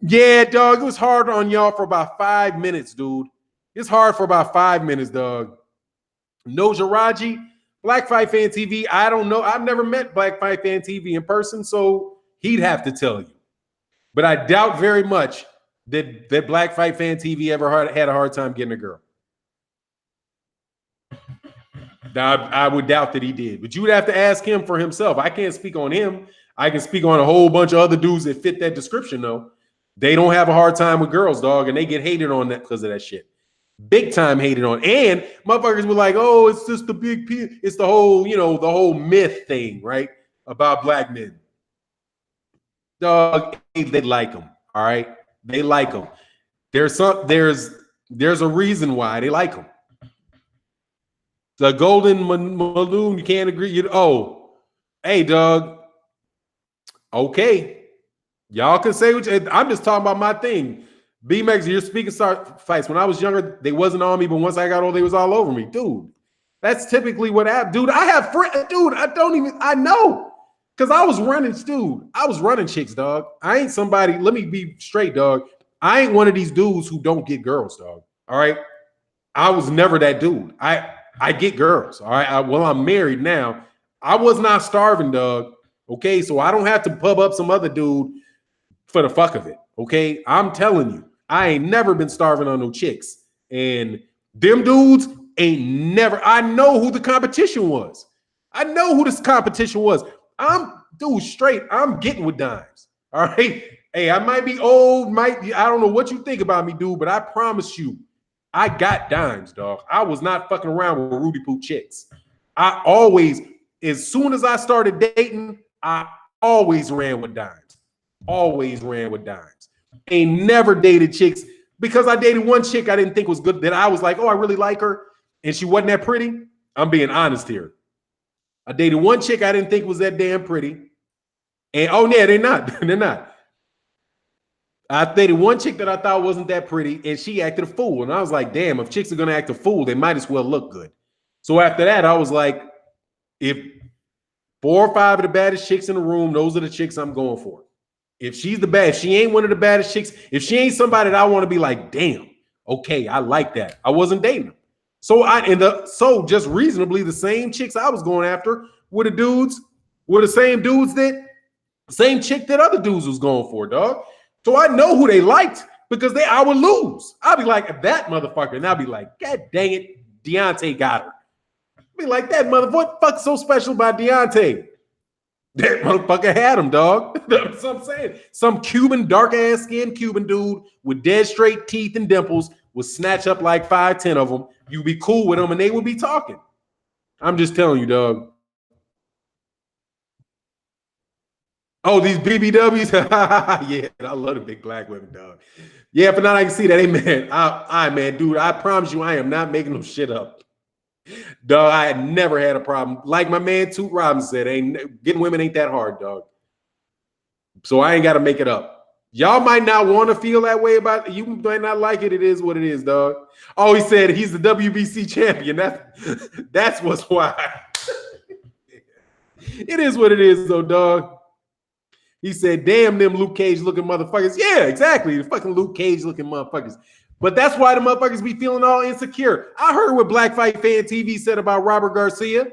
Yeah, dog. It was hard on y'all for about 5 minutes, dude. It's hard for about 5 minutes, dog. No Jiraji, Black Fight Fan TV. I don't know. I've never met Black Fight Fan TV in person, so he'd have to tell you. But I doubt very much that Black Fight Fan TV ever had a hard time getting a girl. I would doubt that he did, but you would have to ask him for himself. I can't speak on him. I can speak on a whole bunch of other dudes that fit that description, though. They don't have a hard time with girls, dog, and they get hated on that because of that shit. Big time hated on. And motherfuckers were like, oh, it's just the big P. It's the whole, the whole myth thing, right? About black men. Dog, they like them. All right. They like them. There's a reason why they like them. The golden balloon, you can't agree. Hey, dog. Okay. Y'all can say what I'm just talking about my thing. B-Max, you're speaking fights. When I was younger, they wasn't on me, but once I got old, they was all over me. Dude, that's typically what happened. Dude, I have friends. Dude, I know. Because I was running chicks, dog. I ain't somebody, let me be straight, dog. I ain't one of these dudes who don't get girls, dog. All right? I was never that dude. I get girls. All right. I'm married now. I was not starving, dog. Okay. So I don't have to pub up some other dude for the fuck of it. Okay. I'm telling you, I ain't never been starving on no chicks. And them dudes ain't never. I know who the competition was. I'm straight. I'm getting with dimes. All right. Hey, I might be old. I don't know what you think about me, dude, but I promise you, I got dimes, dog. I was not fucking around with Rudy Poo chicks. I always, as soon as I started dating, I always ran with dimes. Ain't never dated chicks because I dated one chick I didn't think was good that I was like, oh, I really like her. And she wasn't that pretty. I'm being honest here. I dated one chick I didn't think was that damn pretty. And oh, yeah, they're not. They're not. I dated one chick that I thought wasn't that pretty, and she acted a fool. And I was like, damn, if chicks are going to act a fool, they might as well look good. So after that, I was like, if 4 or 5 of the baddest chicks in the room, those are the chicks I'm going for. If she's the bad, if she ain't one of the baddest chicks, if she ain't somebody that I want to be like, damn, okay, I like that. I wasn't dating them. So just reasonably, the same chicks I was going after were the same chick that other dudes was going for, dog. So I know who they liked because I would lose. I'd be like, that motherfucker. And I'd be like, God dang it, Deontay got her. I'd be like, that motherfucker, what the fuck's so special about Deontay? That motherfucker had him, dog. That's what I'm saying. Some Cuban, dark-ass skinned Cuban dude with dead straight teeth and dimples would snatch up like 5, 10 of them. You'd be cool with them and they would be talking. I'm just telling you, dog. Oh, these BBWs? Yeah, I love the big black women, dog. Yeah, but now I can see that. Hey, man, man, dude, I promise you, I am not making no shit up. Dog, I had never had a problem. Like my man Toot Robinson said, getting women ain't that hard, dog. So I ain't got to make it up. Y'all might not want to feel that way about it. You might not like it. It is what it is, dog. Oh, he said he's the WBC champion. That's what's why. It is what it is, though, dog. He said, damn them Luke Cage looking motherfuckers. Yeah, exactly. The fucking Luke Cage looking motherfuckers. But that's why the motherfuckers be feeling all insecure. I heard what Black Fight Fan TV said about Robert Garcia.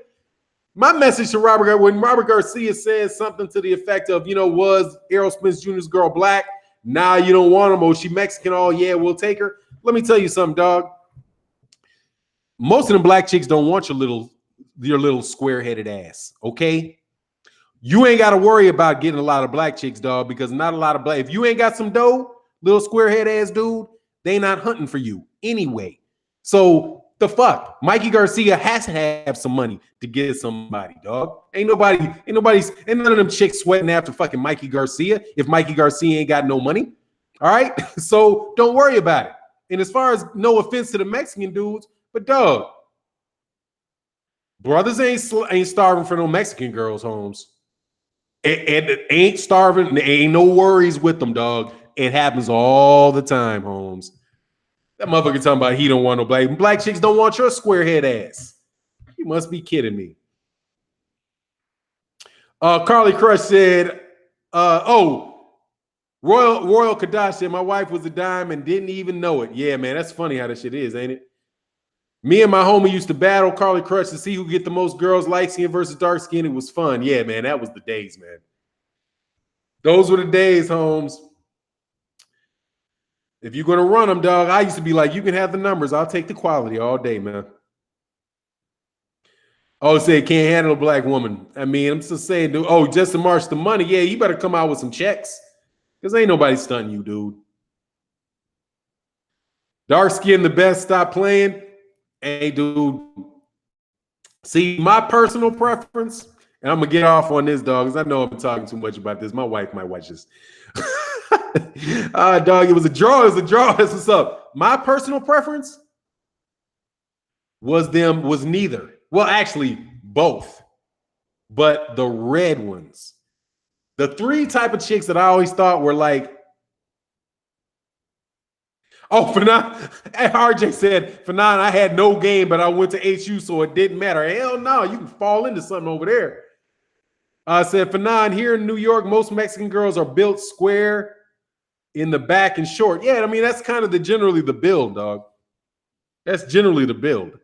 My message to Robert, when Robert Garcia says something to the effect of, was Errol Spence Jr.'s girl black? Nah, you don't want him. Oh, she Mexican. Oh, yeah, we'll take her. Let me tell you something, dog. Most of them black chicks don't want your little square-headed ass, okay? You ain't got to worry about getting a lot of black chicks, dog, because not a lot of black. If you ain't got some dough, little square-head ass dude, they not hunting for you anyway. So the fuck, Mikey Garcia has to have some money to get somebody, dog. Ain't none of them chicks sweating after fucking Mikey Garcia if Mikey Garcia ain't got no money. All right, so don't worry about it. And as far as no offense to the Mexican dudes, but dog, brothers ain't starving for no Mexican girls, Holmes. It ain't starving. There ain't no worries with them, dog. It happens all the time, Holmes. That motherfucker talking about he don't want no black chicks don't want your square head ass. You must be kidding me. Carly Crush said, Royal Kardashian, my wife was a dime and didn't even know it. Yeah, man, that's funny how that shit is, ain't it? Me and my homie used to battle Carly Crush to see who get the most girls light skin versus dark skin. It was fun. Yeah, man, that was the days, man. Those were the days, Holmes. If you're gonna run them, dog, I used to be like, you can have the numbers. I'll take the quality all day, man. Oh, say can't handle a black woman. I mean, I'm just saying, dude. Oh, just to march the money. Yeah, you better come out with some checks. Because ain't nobody stunting you, dude. Dark skin the best, stop playing. Hey, dude. See, my personal preference, and I'm gonna get off on this, dog, because I know I'm talking too much about this. My wife might watch this. Dog, it was a draw. It was a draw. That's what's up. My personal preference was neither. Well, actually, both. But the red ones. The three type of chicks that I always thought were like, oh, Fannon. RJ said, Fannon, I had no game, but I went to HU, so it didn't matter. Hell no, you can fall into something over there. I said, Fannon, here in New York, most Mexican girls are built square in the back and short. Yeah, I mean, that's kind of generally the build, dog. That's generally the build.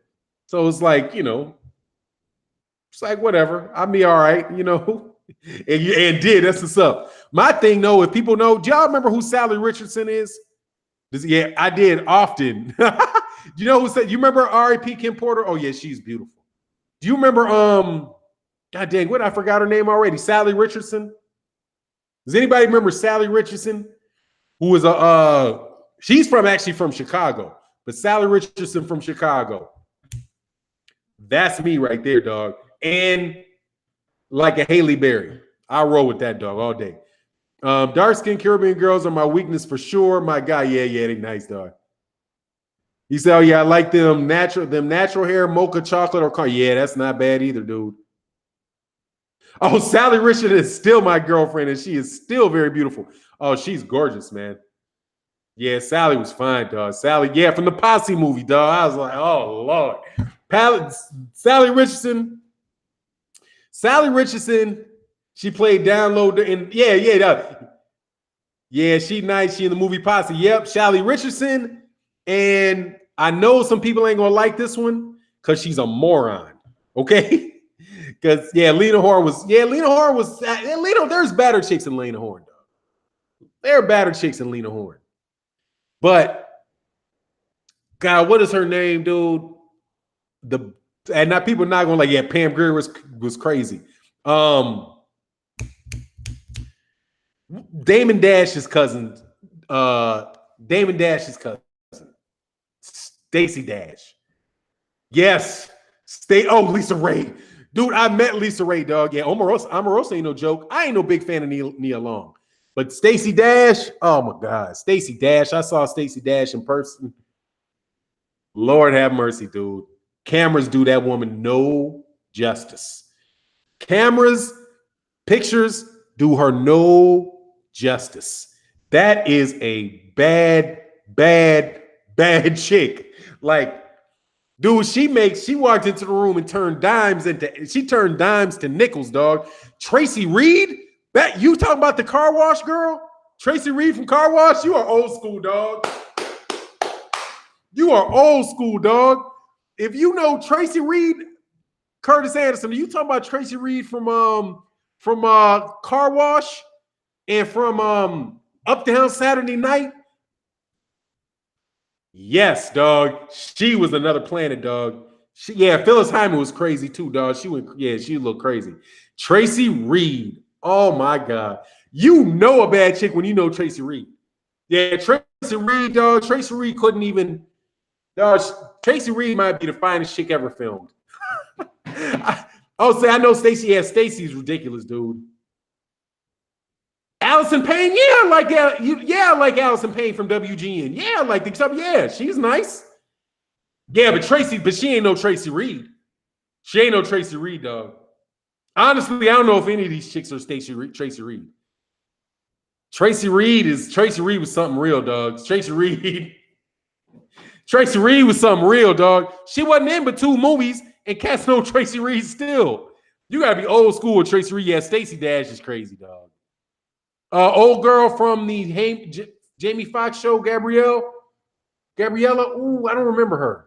So it's like, it's like whatever. I'll be all right, and that's what's up. My thing, though, if people know, do y'all remember who Sally Richardson is? Yeah, I did often. Do you know who said? You remember R.I.P. Kim Porter? Oh yeah, she's beautiful. Do you remember? God dang, what? I forgot her name already. Sally Richardson. Does anybody remember Sally Richardson? Who was she's actually from Chicago, but Sally Richardson from Chicago. That's me right there, dog. And like a Haley Berry, I roll with that dog all day. Dark skinned Caribbean girls are my weakness for sure. My guy, yeah, they nice, dog. He said, oh yeah, I like them natural hair, mocha chocolate or car. Yeah, that's not bad either, dude. Oh, Sally Richard is still my girlfriend, and she is still very beautiful. Oh, she's gorgeous, man. Yeah, Sally was fine, dog. Sally, yeah, from the Posse movie, dog. I was like, oh Lord. Sally Richardson, she played down low and yeah, she nice. She in the movie Posse. Yep, Sally Richardson. And I know some people ain't gonna like this one because she's a moron. Okay. Because Lena Horne there's better chicks than Lena Horne, dog. There are better chicks than Lena Horne. But God, what is her name, dude? And now people are not gonna like, yeah, Pam Grier was crazy. Damon Dash's cousin, Stacey Dash. Yes. Lisa Ray. Dude, I met Lisa Ray, dog. Yeah, Omarosa ain't no joke. I ain't no big fan of Nia Long. But Stacey Dash, oh my God. Stacey Dash. I saw Stacey Dash in person. Lord have mercy, dude. Cameras do that woman no justice. Cameras, pictures do her no justice. That is a bad chick. Like, dude, she walked into the room and turned dimes to nickels, dog. Tracy Reed, you talking about the car wash girl? Tracy Reed from Car Wash? You are old school, dog. You are old school, dog. If you know Tracy Reed, Curtis Anderson, you talking about Tracy Reed from Car Wash and from Uptown Saturday Night? Yes, dog. She was another planet, dog. Phyllis Hyman was crazy too, dog. She looked crazy. Tracy Reed. Oh my God. You know a bad chick when you know Tracy Reed. Yeah, Tracy Reed, dog. Tracy Reed couldn't even. Dog, Tracy Reed might be the finest chick ever filmed. I know Stacey. Yeah, Stacey's ridiculous, dude. Allison Payne, I like Allison Payne from WGN. Yeah, I like the stuff. Yeah, she's nice. Yeah, but she ain't no Tracy Reed. She ain't no Tracy Reed, dog. Honestly, I don't know if any of these chicks are Tracy Reed. Tracy Reed was something real, dog. Tracy Reed was something real, dog. She wasn't in but 2 movies, and cats know Tracy Reed still. You gotta be old school with Tracy Reed. Yeah, Stacey Dash is crazy, dog. Old girl from the Jamie Foxx show, Gabriella. Ooh, I don't remember her.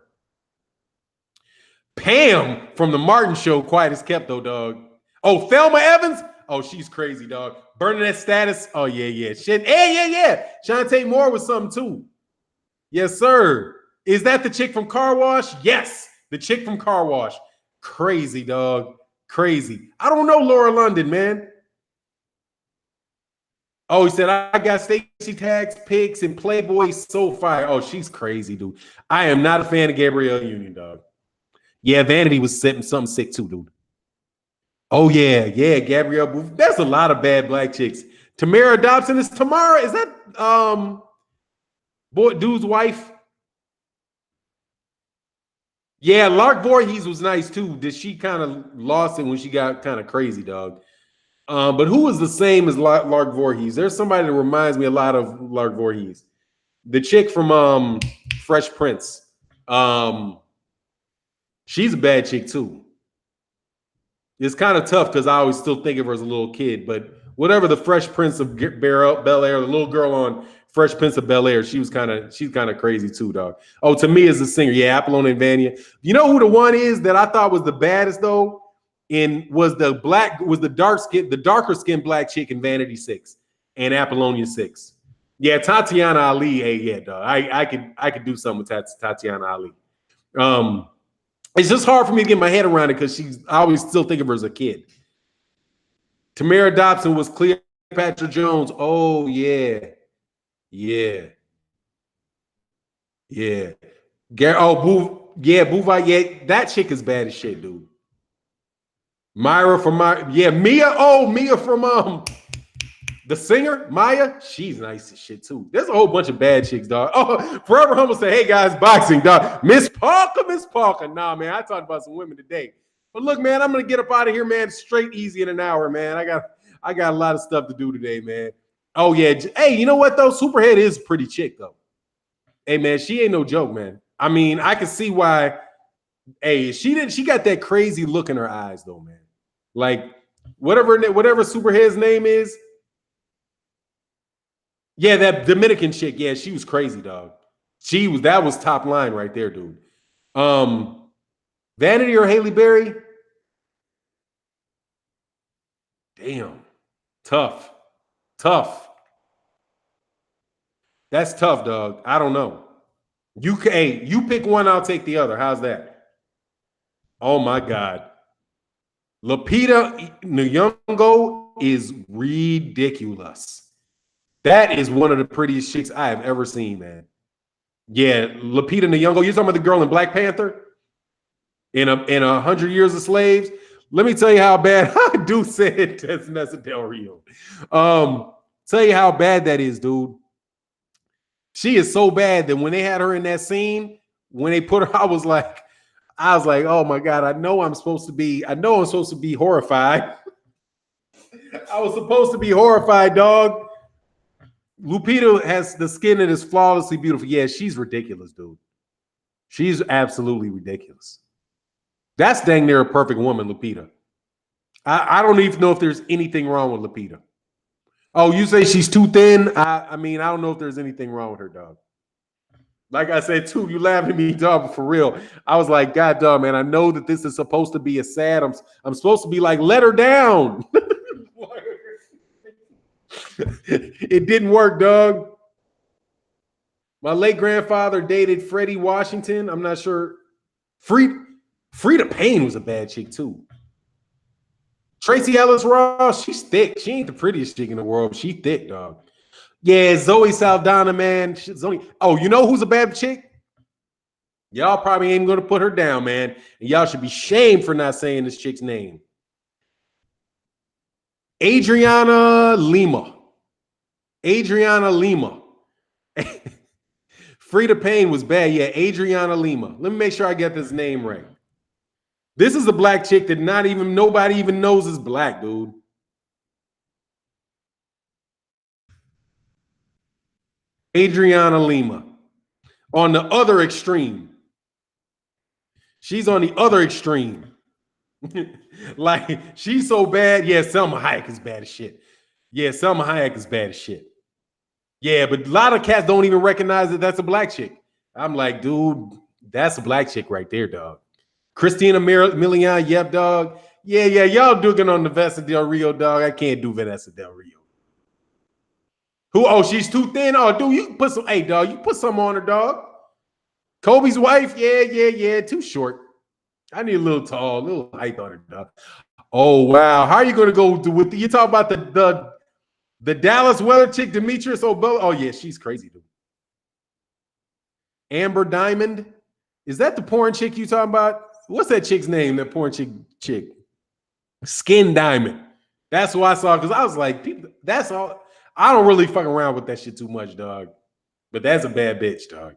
Pam from the Martin Show, quiet as kept though, dog. Oh, Thelma Evans. Oh, she's crazy, dog. Bernadette Status. Oh yeah. Shit. Hey, yeah. Shantae Moore was something too. Yes, sir. Is that the chick from Car Wash? Yes, the chick from Car Wash. Crazy, dog. Crazy. I don't know Laura London, man. Oh, he said, I got Stacey Tags, pics, and Playboy so fire. Oh, she's crazy, dude. I am not a fan of Gabrielle Union, dog. Yeah, Vanity was something sick too, dude. Oh, yeah, Gabrielle Booth. That's a lot of bad black chicks. Tamara Dobson is Tamara. Is that boy dude's wife? Yeah, Lark Voorhees was nice too. Did she kind of lost it when she got kind of crazy, dog? But who was the same as Lark Voorhees? There's somebody that reminds me a lot of Lark Voorhees. The chick from Fresh Prince. She's a bad chick too. It's kind of tough because I always still think of her as a little kid, but whatever the Fresh Prince of Bel Air, the little girl on Fresh Prince of Bel Air, she's kind of crazy too, dog. Oh, to me as a singer, yeah, Apollonia and Vanya. You know who the one is that I thought was the baddest though? Was the darker skinned black chick in Vanity 6 and Apollonia 6. Yeah, Tatiana Ali. Hey, yeah, dog. I could do something with Tatiana Ali. It's just hard for me to get my head around it because I always still think of her as a kid. Tamara Dobson was Cleopatra Jones. Oh, yeah. Bouvard. Yeah, that chick is bad as shit, dude. Mia from the singer, Maya, she's nice as shit too. There's a whole bunch of bad chicks, dog. Oh, Forever Humble said, hey guys, boxing, dog. Miss Parker. Nah, man, I talked about some women today. But look, man, I'm gonna get up out of here, man. Straight easy in an hour, man. I got a lot of stuff to do today, man. Oh yeah. Hey, you know what though? Superhead is a pretty chick though. Hey man, she ain't no joke, man. I mean, I can see why. Hey, she got that crazy look in her eyes though, man. Like whatever Superhead's name is. Yeah, that Dominican chick. Yeah, she was crazy, dog. That was top line right there, dude. Vanity or Haley Berry? Damn. Tough. That's tough, dog. I don't know. You pick one, I'll take the other. How's that? Oh my God. Lupita Nyong'o is ridiculous. That is one of the prettiest chicks I have ever seen, man. Yeah, Lupita Nyong'o. You're talking about the girl in Black Panther? In 100 Years of Slaves? Let me tell you how bad I do say that's Nessa Del Rio. Tell you how bad that is, dude. She is so bad that when they had her in that scene, when they put her, I was like, oh my God, I know I'm supposed to be horrified. I was supposed to be horrified, dog. Lupita has the skin that is flawlessly beautiful. Yeah, she's ridiculous, dude. She's absolutely ridiculous. That's dang near a perfect woman, Lupita. I don't even know if there's anything wrong with Lupita. Oh, you say she's too thin? I mean, I don't know if there's anything wrong with her, dog. Like I said, too, you laughing at me, dog, for real. I was like, God, dog, man, I know that this is supposed to be a sad. I'm supposed to be like, let her down. It didn't work, dog. My late grandfather dated Freddie Washington. I'm not sure. Frida Payne was a bad chick, too. Tracy Ellis Ross, she's thick. She ain't the prettiest chick in the world. She thick, dog. Yeah, Zoe Saldana, man. Oh, you know who's a bad chick? Y'all probably ain't going to put her down, man. And y'all should be shamed for not saying this chick's name. Adriana Lima. Frida Payne was bad. Yeah, Adriana Lima. Let me make sure I get this name right. This is a black chick that nobody even knows is black, dude. Adriana Lima. On the other extreme. She's on the other extreme. Like, she's so bad. Yeah, Selma Hayek is bad as shit. Yeah, Selma Hayek is bad as shit. Yeah, but a lot of cats don't even recognize that that's a black chick. I'm like, dude, that's a black chick right there, dog. Christina Milian, yep, dog. Yeah, y'all digging on the Vanessa Del Rio, dog. I can't do Vanessa Del Rio. Who? Oh, she's too thin. Oh, dude, you can put some. Hey, dog, you put some on her, dog. Kobe's wife, yeah, too short. I need a little tall, a little height on her, dog. Oh wow, how are you gonna go with? You talk about the Dallas weather chick, Demetrius Obel. Oh yeah, she's crazy, dude. Amber Diamond, is that the porn chick you talking about? What's that chick's name? That porn chick. Skin Diamond. That's what I saw because I was like, people. That's all. I don't really fuck around with that shit too much, dog. But that's a bad bitch, dog.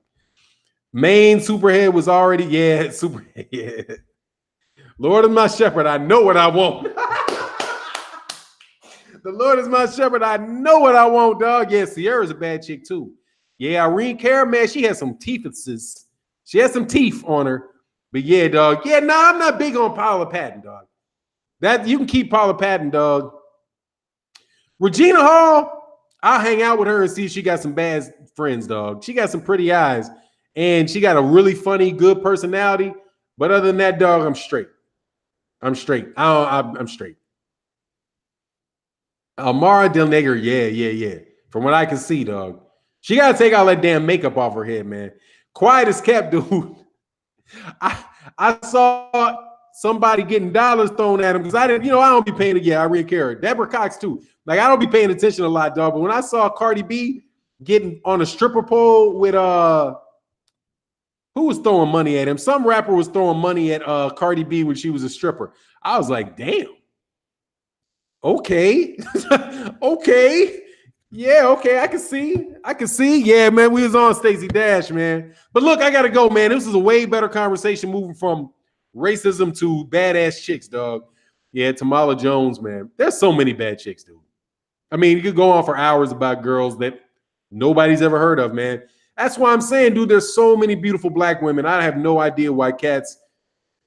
Main superhead was already superhead. Lord is my shepherd. I know what I want. The Lord is my shepherd. I know what I want, dog. Yeah, Sierra's a bad chick too. Yeah, Irene Cara, man, she has some teethuses. She has some teeth on her. But yeah, dog. Yeah, no, I'm not big on Paula Patton, dog. That you can keep Paula Patton, dog. Regina Hall, I'll hang out with her and see if she got some bad friends, dog. She got some pretty eyes, and she got a really funny, good personality. But other than that, dog, I'm straight. I'm straight. I'm straight. Amara Del Negro, yeah. From what I can see, dog. She got to take all that damn makeup off her head, man. Quiet as kept, dude. I saw somebody getting dollars thrown at him because I didn't, I don't be paying again. I really care. Deborah Cox, too. Like, I don't be paying attention a lot, dog. But when I saw Cardi B getting on a stripper pole with who was throwing money at him? Some rapper was throwing money at Cardi B when she was a stripper. I was like, damn. Okay. Okay. Yeah, okay. I can see. Yeah, man. We was on Stacey Dash, man. But look, I gotta go, man. This is a way better conversation moving from racism to badass chicks, dog. Yeah, Tamala Jones, man. There's so many bad chicks, dude. I mean, you could go on for hours about girls that nobody's ever heard of, man. That's why I'm saying, dude, there's so many beautiful black women. I have no idea why cats.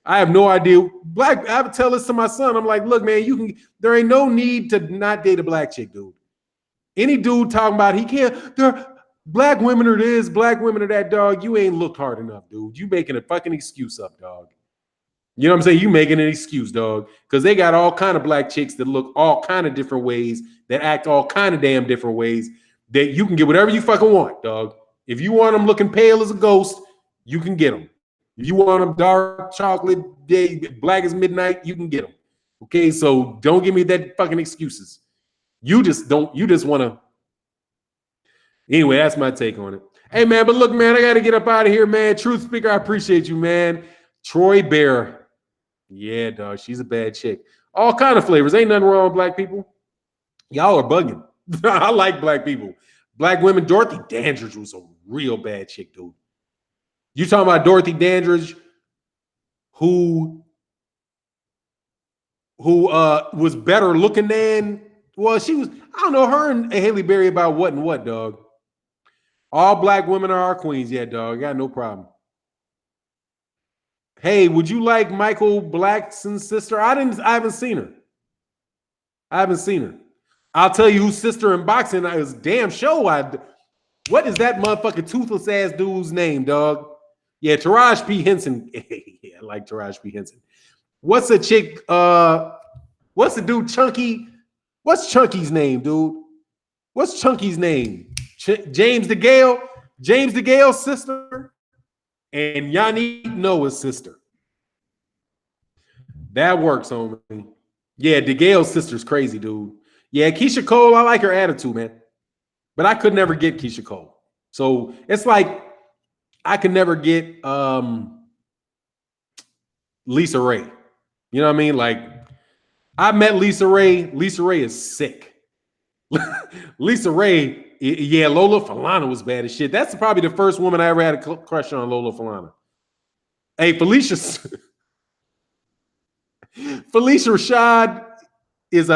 I have no idea. I would tell this to my son. I'm like, look, man, there ain't no need to not date a black chick, dude. Any dude talking about he can't, black women are this, black women are that, dog. You ain't looked hard enough, dude. You making a fucking excuse up, dog. You know what I'm saying? You making an excuse, dog. Because they got all kind of black chicks that look all kind of different ways, that act all kind of damn different ways, that you can get whatever you fucking want, dog. If you want them looking pale as a ghost, you can get them. If you want them dark chocolate, black as midnight, you can get them. Okay, so don't give me that fucking excuses. You just want to. Anyway, that's my take on it. Hey, man, but look, man, I got to get up out of here, man. Truth speaker, I appreciate you, man. Troy Bear. Yeah, dog, she's a bad chick. All kind of flavors. Ain't nothing wrong with black people. Y'all are bugging. I like black people. Black women. Dorothy Dandridge was a real bad chick, dude. You talking about Dorothy Dandridge, who was better looking than, well, she was, I don't know, her and Haley Berry about what and what, dog. All black women are our queens. Yeah, dog. I got no problem. Hey, would you like Michael Blackson's sister? I haven't seen her. I'll tell you whose sister in boxing is damn show. What is that motherfucking toothless ass dude's name, dog? Yeah, Taraji P. Henson. Yeah, I like Taraji P. Henson. What's a chick? What's the dude? Chunky. What's Chunky's name, dude? What's Chunky's name? James DeGale. James DeGale's sister. And Yannick Noah's sister. That works on me. Yeah, DeGale's sister's crazy, dude. Yeah, Keisha Cole, I like her attitude, man. But I could never get Keisha Cole. So it's like I could never get Lisa Ray. You know what I mean? Like, I met Lisa Ray. Lisa Ray is sick. Lisa Ray, yeah, Lola Falana was bad as shit. That's probably the first woman I ever had a crush on, Lola Falana. Hey, Felicia Rashad is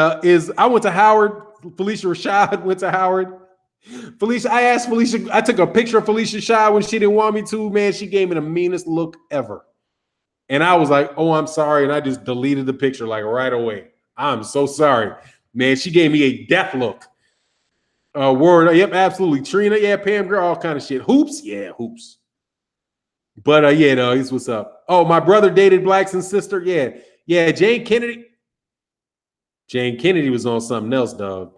I went to Howard. Felicia Rashad went to Howard. I asked Felicia, I took a picture of Felicia Rashad when she didn't want me to, man. She gave me the meanest look ever. And I was like, oh, I'm sorry. And I just deleted the picture like right away. I'm so sorry. Man, she gave me a death look. Word. Yep, absolutely. Trina, yeah, Pam, girl, all kind of shit. Hoops, yeah, hoops. But yeah, no, he's what's up. Oh, my brother dated Blackson's sister. Yeah, yeah. Jane Kennedy. Jane Kennedy was on something else, dog.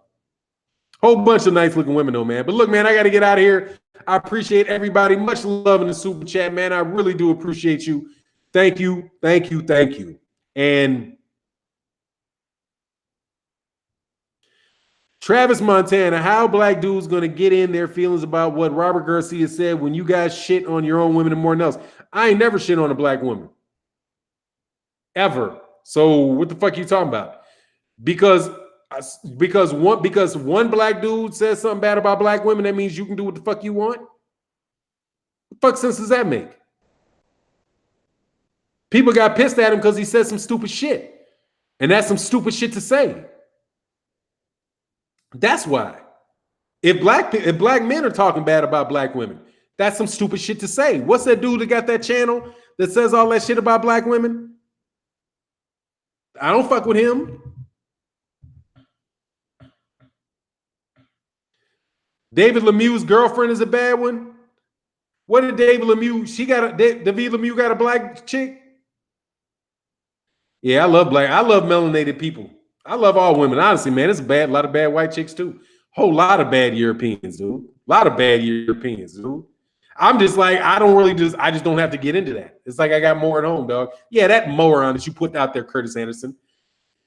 Whole bunch of nice looking women, though, man. But look, man, I got to get out of here. I appreciate everybody. Much love in the super chat, man. I really do appreciate you. Thank you, thank you, thank you. And Travis Montana, how black dudes gonna get in their feelings about what Robert Garcia said when you guys shit on your own women and more than else? I ain't never shit on a black woman. Ever. So what the fuck are you talking about? Because one black dude says something bad about black women, that means you can do what the fuck you want? What the fuck sense does that make? People got pissed at him because he said some stupid shit. And that's some stupid shit to say. That's why. If black men are talking bad about black women, that's some stupid shit to say. What's that dude that got that channel that says all that shit about black women? I don't fuck with him. David Lemieux's girlfriend is a bad one. What did David Lemieux? David Lemieux got a black chick? Yeah, I love melanated people. I love all women. Honestly, man, it's a lot of bad white chicks too. Whole lot of bad Europeans, dude. A lot of bad Europeans, dude. I'm just like, I just don't have to get into that. It's like I got more at home, dog. Yeah, that moron that you put out there, Curtis Anderson.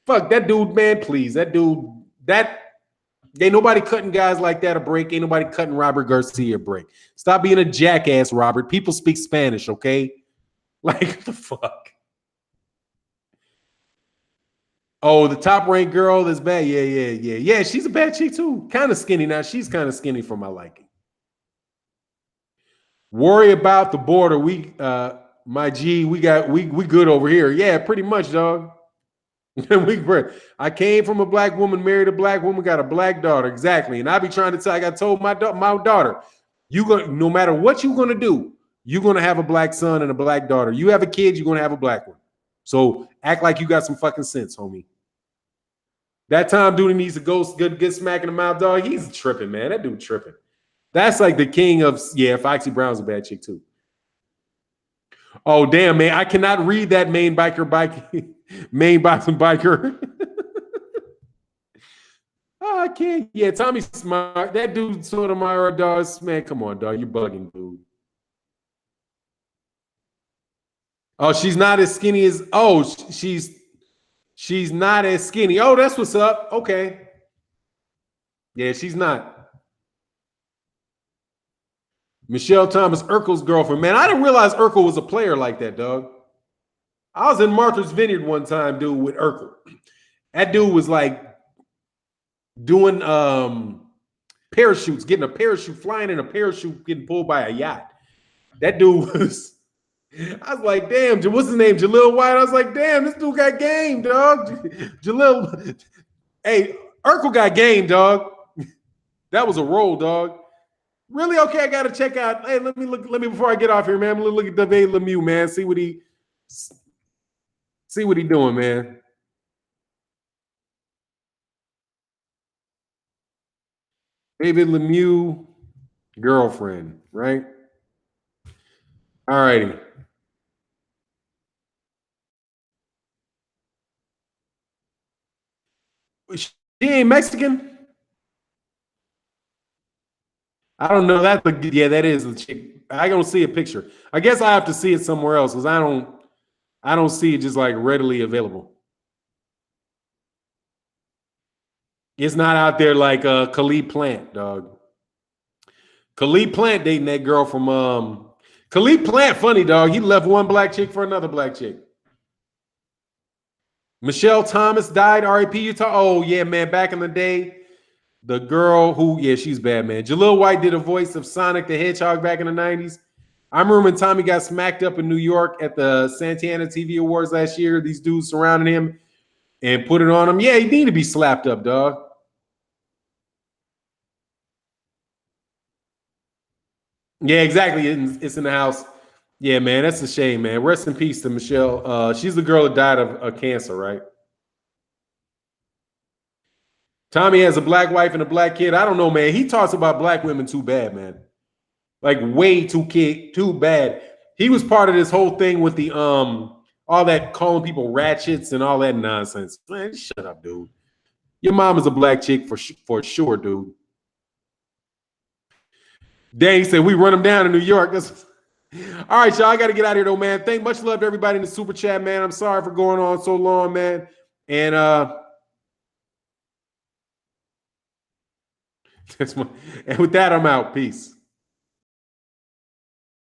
Fuck that dude, man, please. That dude, ain't nobody cutting guys like that a break. Ain't nobody cutting Robert Garcia a break. Stop being a jackass, Robert. People speak Spanish, okay? Like, what the fuck? Oh, the top ranked girl that's bad. Yeah. She's a bad chick too. Kind of skinny now. She's kind of skinny for my liking. Worry about the border. My G, we good over here. Yeah, pretty much, dog. I came from a black woman, married a black woman, got a black daughter. Exactly. And I be trying to tell, I told my daughter, no matter what you're gonna do, you're gonna have a black son and a black daughter. You have a kid, you're gonna have a black one. So act like you got some fucking sense, homie. That Tom Duty needs to go good smack in the mouth, dog. He's tripping, man. That dude tripping. That's like the king of, yeah, Foxy Brown's a bad chick too. Oh, damn, man. I cannot read that main boxing biker. Oh, I can't. Yeah, Tommy's smart. That dude sort of my dog. Man, come on, dog. You bugging, dude. Oh, she's not as skinny as, she's not as skinny. Oh, that's what's up. Okay. Yeah, she's not. Michelle Thomas, Urkel's girlfriend. Man, I didn't realize Urkel was a player like that, dog. I was in Martha's Vineyard one time, dude, with Urkel. That dude was like doing parachutes, getting a parachute, flying in a parachute, getting pulled by a yacht. That dude was, I was like, damn, what's his name? Jaleel White. I was like, damn, this dude got game, dog. Jaleel, hey, Urkel got game, dog. That was a roll, dog. Really? Okay, I gotta check out. Hey, let me before I get off here, man. I'm gonna look at David Lemieux, man. See what he doing, man. David Lemieux, girlfriend, right? All righty. She ain't Mexican. I don't know that, but yeah, that is a chick. I don't see a picture. I guess I have to see it somewhere else because I don't see it just like readily available. It's not out there like Khalid Plant, dog. Khalid Plant dating that girl from Khalid Plant, funny dog. He left one black chick for another black chick. Michelle Thomas died. R.I.P. Utah. Oh yeah, man. Back in the day, the girl who, yeah, she's bad, man. Jaleel White did a voice of Sonic the Hedgehog back in the 90s. I remember when Tommy got smacked up in New York at the Santana TV Awards last year. These dudes surrounded him and put it on him. Yeah, he needed to be slapped up, dog. Yeah, exactly. It's in the house. Yeah, man, that's a shame, man. Rest in peace to Michelle. She's the girl that died of cancer, right? Tommy has a black wife and a black kid. I don't know, man. He talks about black women too bad, man. Like way too bad. He was part of this whole thing with the all that calling people ratchets and all that nonsense. Man, shut up, dude. Your mom is a black chick for sure, dude. Danny said we run them down in New York. All right, y'all. I got to get out of here, though, man. Much love to everybody in the super chat, man. I'm sorry for going on so long, man. And and with that, I'm out. Peace.